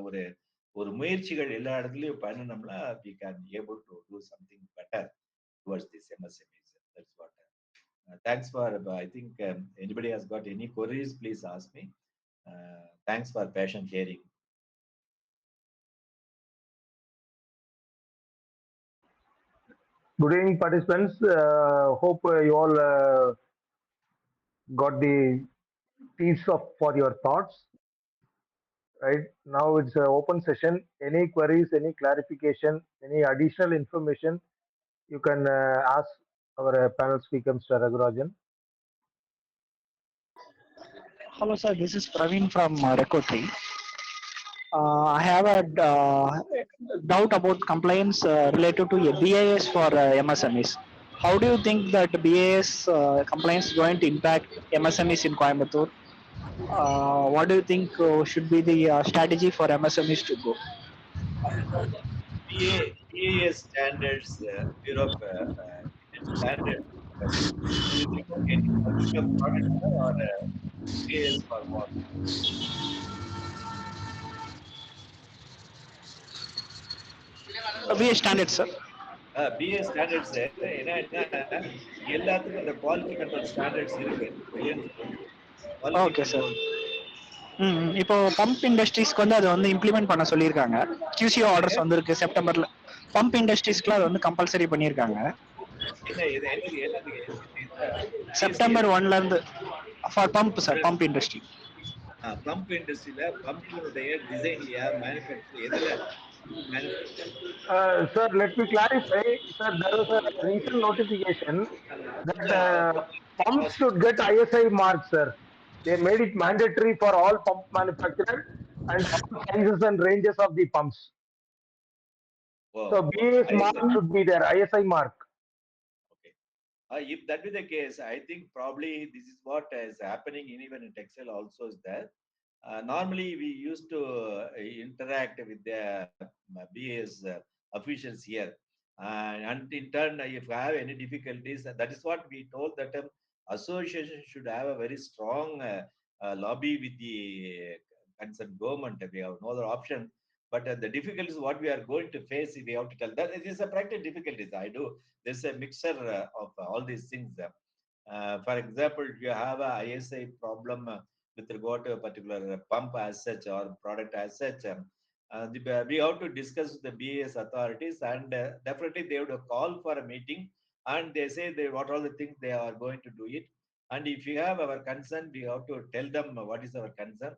[SPEAKER 2] ஒரு முயற்சிகள் எல்லா இடத்துலயும் பண்ணணும்னா we can able to do something better towards this MSMEs. That's what. Thanks for. I think anybody has got any queries, please ask me. Thanks for patient hearing.
[SPEAKER 1] Good evening, participants. Hope you all got the piece for your thoughts. Right now, it's an open session. Any queries, any clarification, any additional information, you can ask our panel speaker, Mr. Ragurajan.
[SPEAKER 3] Hello, sir. This is Praveen from Recotri. I have a doubt about compliance related to BIS for MSMEs. How do you think that BIS compliance is going to impact MSMEs in Coimbatore? What do you think should be the strategy for MSMEs to go?
[SPEAKER 2] BIS standards, Bureau of Indian Standards. Is it about any particular product or BIS for what?
[SPEAKER 3] BIS standards, sir.
[SPEAKER 2] BIS standards என்னன்னா எல்லாத்துக்கும் அந்த quality control standards இருக்கு.
[SPEAKER 3] Okay sir. இப்போ pump இண்டஸ்ட்ரீஸ்க்கு வந்து அதை வந்து implement பண்ண சொல்லியிருக்காங்க. QCO ஆர்டர்ஸ் வந்திருக்கு செப்டம்பர்ல. பம்ப் இண்டஸ்ட்ரீஸ்க்குலாம் அது வந்து கம்பல்சரி பண்ணியிருக்காங்க. செப்டம்பர் 1ல இருந்து for pump sir, pump industry.
[SPEAKER 2] Pump இண்டஸ்ட்ரியில பம்புடைய டிசைன்லயா மேனுஃபேக்சர் எதுல manufacture?
[SPEAKER 1] Sir, let me clarify. Sir, there was a recent notification that pumps should get ISI marks, sir. They made it mandatory for all pump manufacturers and all sizes and ranges of the pumps.
[SPEAKER 2] Wow.
[SPEAKER 1] So BIS mark should be there, ISI mark.
[SPEAKER 2] Okay. If that be the case, I think probably this is what is happening even in textile also is that normally we used to interact with the BIS officials here. And in turn, if I have any difficulties, that is what we told that association should have a very strong lobby with the concerned government. We have no other option. But the difficulties what we are going to face, we have to tell that it is a practical difficulties. There's a mixture of all these things. For example, you have a ISI problem with regard to a particular pump as such or product as such. We have to discuss with the BIS authorities and definitely they would call for a meeting and they say what all the things they are going to do it. And if you have our concern, we have to tell them what is our concern.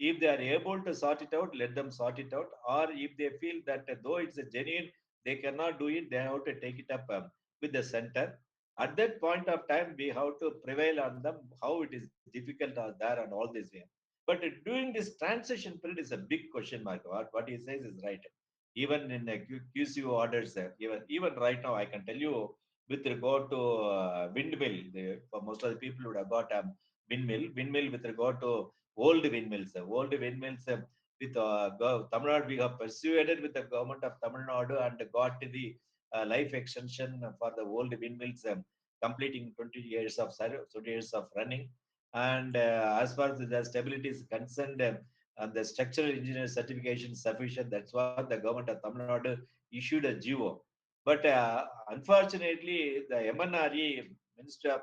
[SPEAKER 2] If they are able to sort it out, let them sort it out. Or if they feel that though it's a genuine, they cannot do it, they have to take it up with the center. At that point of time, we have to prevail on them, how it is difficult or there and all this way. But during this transition period is a big question mark. What he says is right. even in QC orders. Even right now, I can tell you with regard to windmill. For most of the people would have got a windmill with regard to old windmills. Old windmills with Tamil Nadu, we have persuaded with the government of Tamil Nadu and got the life extension for the old windmills, completing 20 years of 20 years of running. And as far as the stability is concerned, and the structural engineer certification is sufficient. That's what the government of Tamil Nadu issued a GO. But unfortunately, the MNRE, Ministry of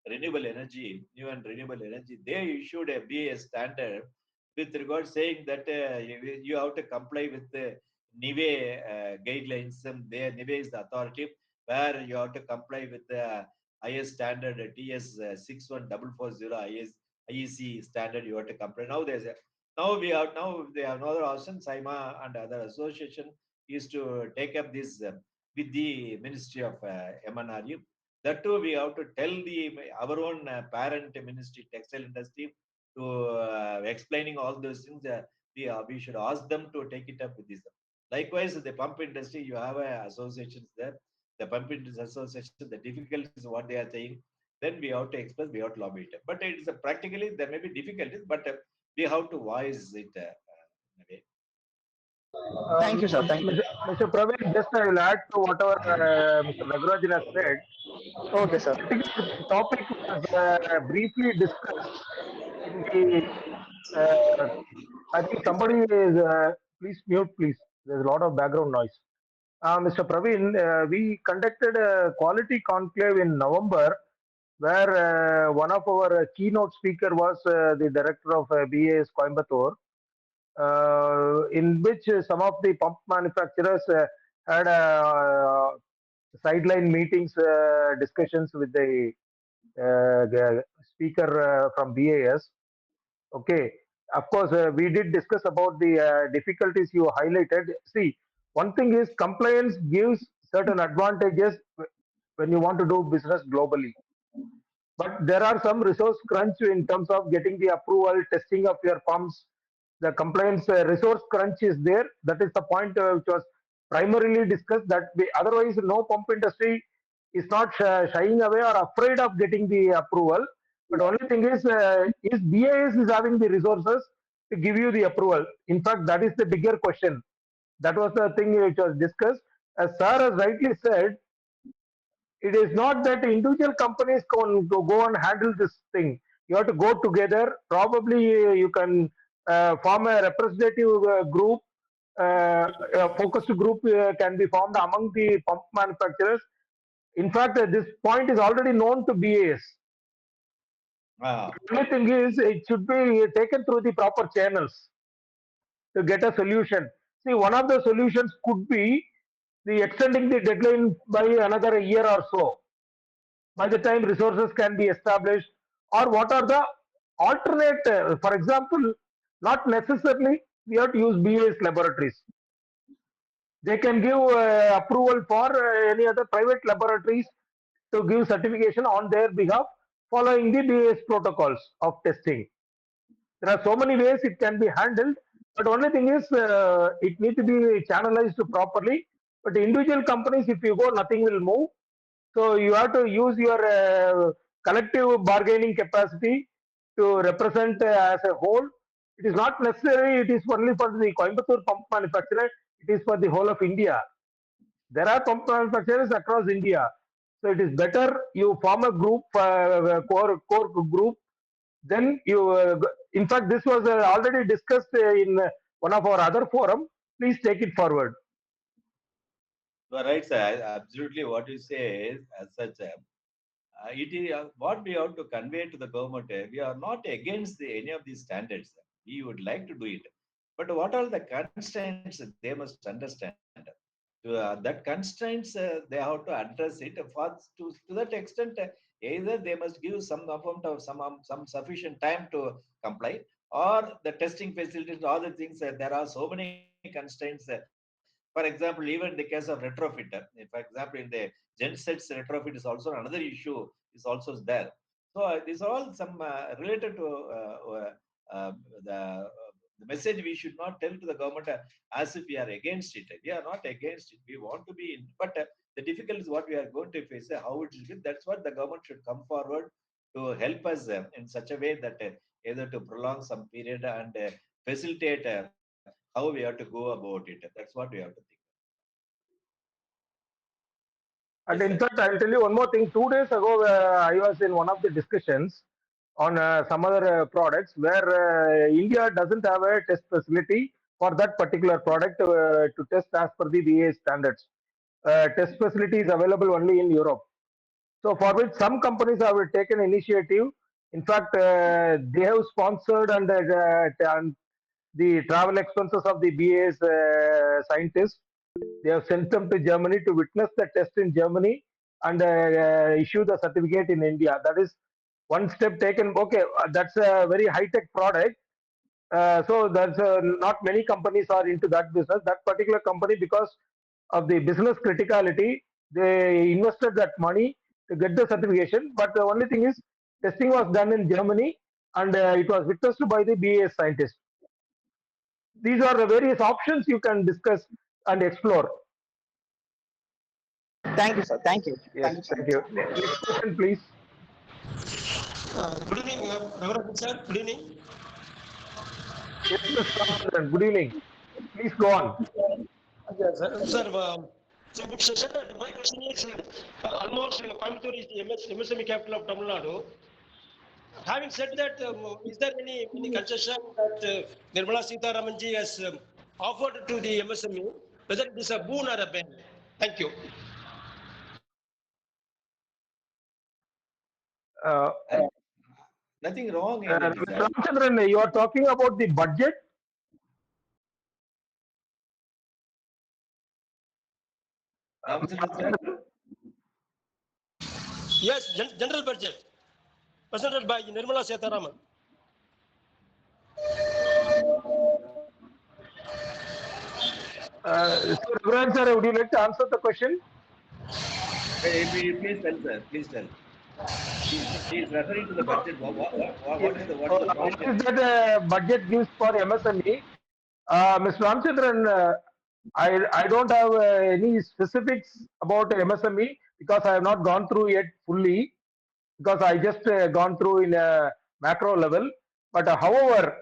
[SPEAKER 2] Renewable Energy, New and Renewable Energy, they issued a BA standard with regard saying that you have to comply with the NIVE guidelines. NIVE is the authority where you have to comply with the IS standard TS 61440 IEC standard. You have to comply. Now they have another option. SIMA and other association is to take up this with the Ministry of MNRE. That too, we have to tell our own parent ministry, textile industry, to explaining all those things. We should ask them to take it up with this. Likewise, the pump industry, you have associations there. The pump industry association, the difficulties, what they are saying, then we have to express, we have to lobby it. But it's practically there may be difficulties, but we have to voice it in a way.
[SPEAKER 3] Thank you, sir. Thank you.
[SPEAKER 1] Mr. Praveen, just I will add to whatever Mr. Nagarajan has said.
[SPEAKER 3] Okay,
[SPEAKER 1] This
[SPEAKER 3] sir.
[SPEAKER 1] particular topic was briefly discussed in the. Uh, I think somebody is. Please mute, please. There's a lot of background noise. Mr. Praveen, we conducted a quality conclave in November, where one of our keynote speaker was the director of BAS Coimbatore, in which some of the pump manufacturers had sideline meetings, discussions with the speaker from BAS. Okay, of course, we did discuss about the difficulties you highlighted. See, one thing is compliance gives certain advantages when you want to do business globally. But there are some resource crunch in terms of getting the approval, testing of your pumps. The compliance resource crunch is there. That is the point which was primarily discussed. That otherwise, no pump industry is not shying away or afraid of getting the approval. But only thing is BIS is having the resources to give you the approval. In fact, that is the bigger question. That was the thing which was discussed. As Sir has rightly said, it is not that individual companies can go and handle this thing. You have to go together. Probably you can form a representative group. A focused group can be formed among the pump manufacturers. In fact, this point is already known to BAS.
[SPEAKER 2] Ah.
[SPEAKER 1] The only thing is, it should be taken through the proper channels to get a solution. See, one of the solutions could be the extending the deadline by another year or so. By the time resources can be established, or what are the alternate, for example, not necessarily we have to use BAS laboratories. They can give approval for any other private laboratories to give certification on their behalf following the BAS protocols of testing. There are so many ways it can be handled, but only thing is it needs to be channelized properly. But individual companies, if you go, nothing will move. So you have to use your collective bargaining capacity to represent as a whole. It is not necessary. It is only for the Coimbatore pump manufacturer. It is for the whole of India. There are pump manufacturers across India. So it is better you form a group, core group. Then you, in fact, this was already discussed in one of our other forum. Please take it forward.
[SPEAKER 2] You are right, sir. Absolutely, what you say is as such. It is what we have to convey to the government. We are not against any of these standards. We would like to do it, but what are the constraints they must understand? That constraints they have to address it. To that extent, either they must give some amount of some sufficient time to comply, or the testing facilities, all the things. There are so many constraints. For example, even in the case of retrofit, for example, in the gensets retrofit is also another issue is also there. So these are all some related to the The message we should not tell to the government as if we are against it. We are not against it. We want to be in, but the difficulty is what we are going to face, how it will be. That's what the government should come forward to help us in such a way that either to prolong some period and facilitate how we have to go about it. That's what we have to think.
[SPEAKER 1] And
[SPEAKER 2] Yes,
[SPEAKER 1] in
[SPEAKER 2] sir.
[SPEAKER 1] fact, I'll tell you one more thing. 2 days ago, I was in one of the discussions on some other products where India doesn't have a test facility for that particular product to test as per the BA standards. Test facility is available only in Europe. So for which some companies have taken initiative. In fact, they have sponsored and the travel expenses of the BA's scientists. They have sent them to Germany to witness the test in Germany and issue the certificate in India. That is one step taken. Okay, that's a very high-tech product. So that's not many companies are into that business. That particular company, because of the business criticality, they invested that money to get the certification. But the only thing is, testing was done in Germany, and it was witnessed by the BAS scientists. These are the various options you can discuss and explore.
[SPEAKER 3] Thank you, sir. Thank you.
[SPEAKER 1] Yes, thank you. Next question, please.
[SPEAKER 4] Good evening, Reverend sir. Good evening.
[SPEAKER 1] Yes, Mr. Ramachandran, good evening. Please go on.
[SPEAKER 4] Yes, sir. So good session. My question is, almost Coimbatore is the MSME capital of Tamil Nadu. Having said that, is there any concession that Nirmala Sitharamanji has offered to the MSME, whether it is a boon or a ban? Thank you.
[SPEAKER 2] Nothing wrong in it.
[SPEAKER 1] Mr. Ramachandran, you are talking about the budget.
[SPEAKER 4] Yes, general budget presented by Nirmala Sitharaman.
[SPEAKER 1] So, Reverend sir, would you like to answer the question?
[SPEAKER 2] Please tell, sir. Please tell. He is referring to the budget. What is the
[SPEAKER 1] What is that budget gives for MSME? Mr. Ramachandran, I don't have any specifics about MSME because I have not gone through it fully, because I just gone through in a macro level. But however,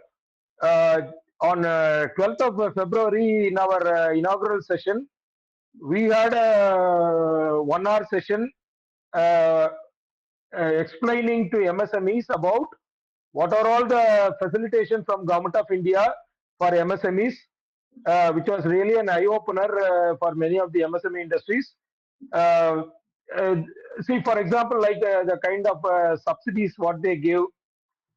[SPEAKER 1] on 12th of February in our inaugural session, we had a 1 hour session explaining to MSMEs about what are all the facilitation from Government of India for MSMEs, which was really an eye-opener for many of the MSME industries. See, for example, like the kind of subsidies what they give,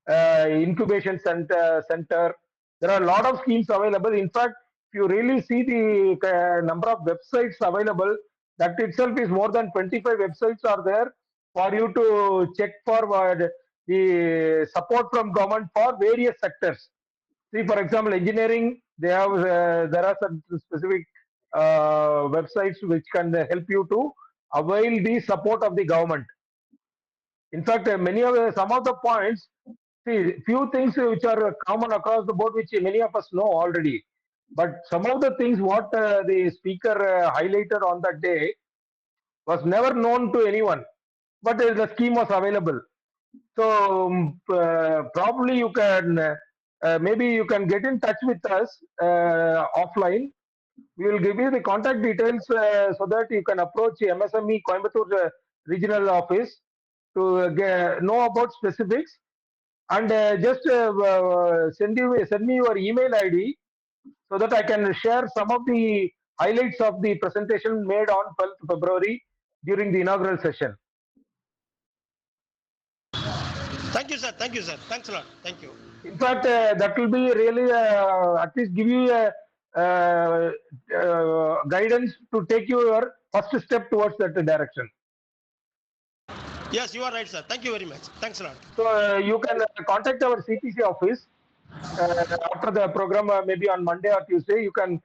[SPEAKER 1] incubation center. There are a lot of schemes available. In fact, if you really see the number of websites available, that itself is more than 25 websites are there for you to check for the support from government for various sectors. See, for example, engineering, they have there are some specific websites which can help you to avail the support of the government. In fact, some of the points, see, few things which are common across the board, which many of us know already. But some of the things what the speaker highlighted on that day was never known to anyone, but the scheme was available. So probably you can, maybe you can get in touch with us offline. We will give you the contact details so that you can approach MSME Coimbatore regional office to know about specifics, and just send me your email ID so that I can share some of the highlights of the presentation made on 12th February during the inaugural session.
[SPEAKER 4] Thank you, sir. Thank you, sir. Thanks a lot. Thank you.
[SPEAKER 1] In fact, that will be really at least give you a guidance to take your first step towards that direction.
[SPEAKER 4] Yes, you are right, sir. Thank you very much. Thanks a lot.
[SPEAKER 1] So you can contact our CTC office after the program, maybe on Monday or Tuesday. You can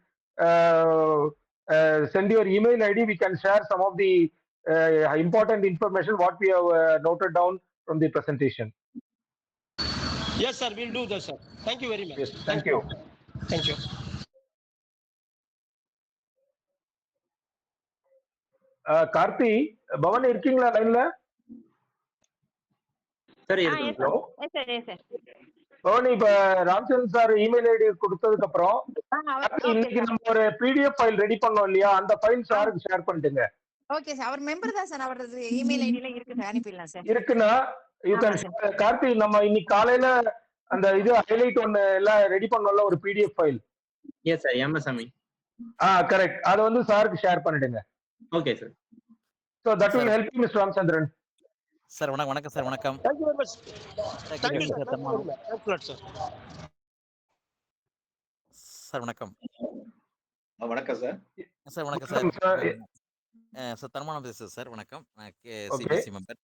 [SPEAKER 1] send your email ID. We can share some of the important information what we have noted down from the presentation.
[SPEAKER 4] Yes, sir. We'll do that, sir. Thank you very much.
[SPEAKER 1] Yes, thank you.
[SPEAKER 4] Thank you.
[SPEAKER 1] Karthi, Pavan இருக்கீங்களா லைன்ல?
[SPEAKER 5] Sir
[SPEAKER 6] yes
[SPEAKER 5] இருக்கு.
[SPEAKER 1] Hello
[SPEAKER 6] sir, yes sir.
[SPEAKER 1] Pavan, இப்ப Ramchand sir email ID கொடுத்ததுக்கு அப்புறம்
[SPEAKER 6] Okay
[SPEAKER 1] இன்னைக்கு
[SPEAKER 6] sir.
[SPEAKER 1] நம்ம ஒரு PDF file ready பண்ணோம் இல்லையா, அந்த ஃபைல் சாருக்கு share பண்ணிட்டுங்க.
[SPEAKER 6] Okay sir, our member தான் சார், அவரது இமெயில் ஐடில இருக்கு சார், அனுப்பிடலாம் சார்.
[SPEAKER 1] இருக்குன்னா யூ கேன். கார்த்தி, நம்ம இன்னைக்கு காலையில அந்த இது ஹைலைட் ஒன்னு எல்லாம் ரெடி பண்ணோம்ல, ஒரு PDF file.
[SPEAKER 5] Yes sir, MSME.
[SPEAKER 1] Correct. அதை வந்து சாருக்கு ஷேர் பண்ணிடுங்க.
[SPEAKER 5] Okay sir.
[SPEAKER 1] So that will help you, Mr. Ramchandran.
[SPEAKER 7] Sir வணக்கம் சார், வணக்கம்.
[SPEAKER 4] Thank you very much. Thank you sir. Thank you sir.
[SPEAKER 7] Sir வணக்கம்.
[SPEAKER 2] வணக்கம் சார்.
[SPEAKER 7] சார் வணக்கம் sir. Sir தன்மானம் பேசுகிறேன் சார். வணக்கம். நான் சிபிஎஸ்சி மெம்பர்.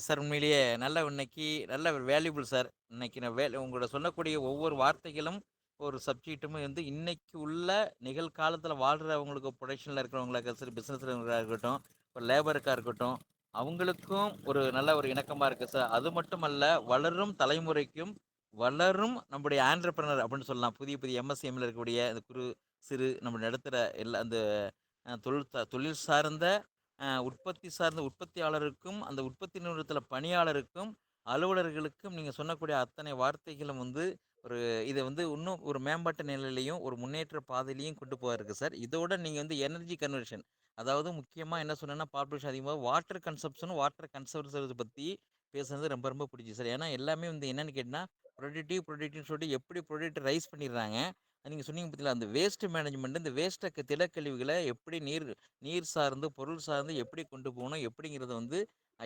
[SPEAKER 7] சார் உண்மையிலேயே இன்னைக்கு நல்ல வேல்யூபிள் சார். இன்னைக்கு நான் உங்களோட சொல்லக்கூடிய ஒவ்வொரு வார்த்தைகளும் ஒரு சப்ஜெக்ட்டும் வந்து இன்னைக்கு உள்ள நிகழ்காலத்தில் வாழ்கிறவங்களுக்கு, ப்ரொடக்ஷனில் இருக்கிறவங்களுக்கு சரி, பிஸ்னஸில் இருக்கட்டும், ஒரு லேபருக்காக இருக்கட்டும், அவங்களுக்கும் ஒரு நல்ல ஒரு இணக்கமாக இருக்குது சார். அது மட்டுமல்ல, வளரும் தலைமுறைக்கும் வளரும் நம்முடைய ஆண்டர்பிரனர் அப்படின்னு சொல்லலாம். புதிய MSMEல இருக்கக்கூடிய அந்த குறு சிறு நம்ம நடத்துகிற எல்லா அந்த தொழில் சார்ந்த உற்பத்தி சார்ந்த உற்பத்தியாளருக்கும், அந்த உற்பத்தி நிறுவனத்தில் பணியாளருக்கும், அலுவலர்களுக்கும் நீங்கள் சொன்னக்கூடிய அத்தனை வார்த்தைகளும் வந்து இதை வந்து இன்னும் ஒரு மேம்பட்ட நிலையிலையும் ஒரு முன்னேற்ற பாதையிலையும் கொண்டு போயிருக்கு சார். இதோட நீங்கள் வந்து எனர்ஜி கன்வர்ஷன், அதாவது முக்கியமாக என்ன சொன்னேன்னா, பாப்புலேஷன் அதிகமாக வாட்டர் கன்சப்ஷனும் வாட்டர் கன்சர்வேஷன் பற்றி பேசுறது ரொம்ப ரொம்ப பிடிச்சி சார். ஏன்னா எல்லாமே வந்து என்னென்னு கேட்டால் ப்ரொடக்டிவ்னு சொல்லிட்டு எப்படி ப்ரொடக்ட் ரைஸ் பண்ணிடுறாங்க. நீங்கள் சொன்னீங்க பார்த்தீங்களா, அந்த வேஸ்ட் மேனேஜ்மெண்ட், இந்த வேஸ்ட்டை திடக்கழிவுகளை எப்படி நீர் சார்ந்து பொருள் சார்ந்து எப்படி கொண்டு போகணும் எப்படிங்கிறத வந்து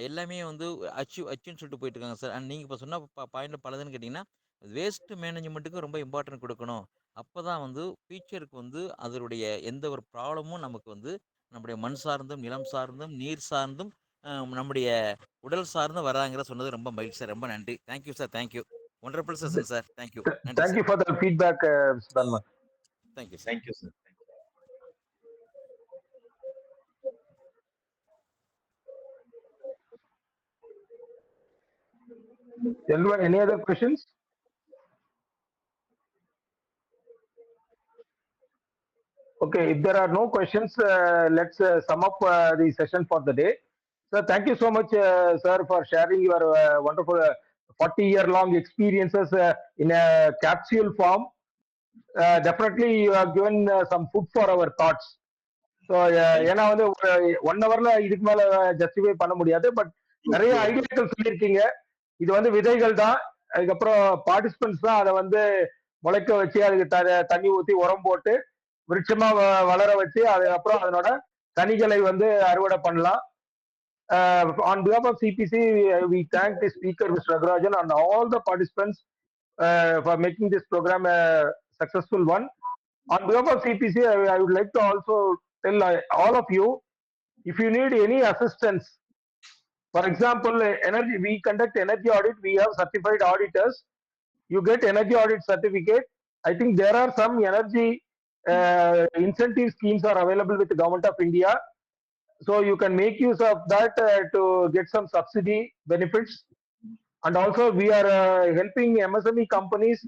[SPEAKER 7] எல்லாமே வந்து அச்சுன்னு சொல்லிட்டு போயிட்டு இருக்காங்க சார். அண்ட் நீங்கள் இப்போ சொன்ன பாயிண்ட் பலதுன்னு கேட்டிங்கன்னா, வேஸ்ட் மேனேஜ்மெண்ட்டுக்கு ரொம்ப இம்பார்ட்டன்ட் கொடுக்கணும். அப்போ தான் வந்து ஃபியூச்சருக்கு வந்து அதனுடைய எந்த ஒரு ப்ராப்ளமும் நமக்கு வந்து நம்முடைய மண் சார்ந்தும், நிலம் சார்ந்தும், நீர் சார்ந்தும், நம்முடைய உடல் சார்ந்தும் வராங்கிற சொன்னது ரொம்ப மகிழ்ச்சி சார். ரொம்ப நன்றி. Thank you sir. Thank you. Wonderful session sir. Thank you.
[SPEAKER 1] Thank you for the feedback, Mr. Dhanma.
[SPEAKER 7] Thank you.
[SPEAKER 2] Thank you sir.
[SPEAKER 1] Anyone, any other questions? Okay, if there are no questions, let's sum up the session for the day. Sir, thank you so much, sir, for sharing your wonderful 40-year-long experiences in a capsule form. Definitely, you have given some food for our thoughts. So ஏன்னா வந்து 1 hourல இதுக்கு மேல justify பண்ண முடியாது. But நிறைய ஐடியாக்கள் சொல்லியிருக்கீங்க. இது வந்து விதைகள் தான். அதுக்கப்புறம் பார்ட்டிசிபென்ட்ஸ் தான் அதை வந்து முளைக்க வச்சு அதுக்கு தண்ணி ஊற்றி உரம் போட்டு விருட்சமா வளர வச்சு அதுக்கப்புறம் அதனோட கனிகளை வந்து அறுவடை பண்ணலாம். On behalf of CPC, we thank the speaker, Mr. Ragarajan, and all the participants for making this program a successful one. On behalf of CPC, I would like to also tell all of you, if you need any assistance, for example, energy, we conduct energy audit, we have certified auditors. You get energy audit certificate. I think there are some energy incentive schemes are available with the Government of India. So you can make use of that to get some subsidy benefits. And also we are helping MSME companies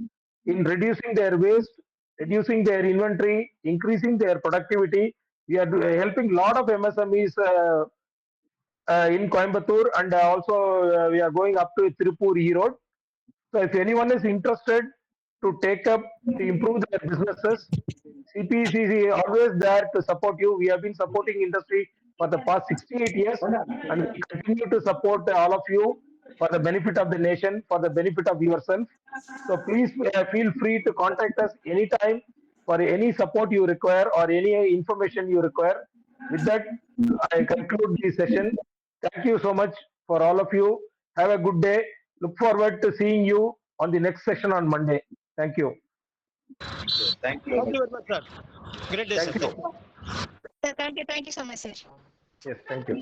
[SPEAKER 1] in reducing their waste, reducing their inventory, increasing their productivity. We are helping a lot of MSMEs in Coimbatore, and also we are going up to Tirupur, Erode. So if anyone is interested to take up to improve their businesses, CPC is always there to support you. We have been supporting industry for the past 68 years, and we continue to support all of you for the benefit of the nation, for the benefit of yourself. So please feel free to contact us anytime for any support you require or any information you require. With that, I conclude the session. Thank you so much for all of you. Have a good day. Look forward to seeing you on the next session on Monday. Thank you.
[SPEAKER 2] Thank you.
[SPEAKER 4] Thank you very much, sir. Great day, sir.
[SPEAKER 1] Thank you.
[SPEAKER 6] Thank you so much, sir.
[SPEAKER 1] Yes, thank you.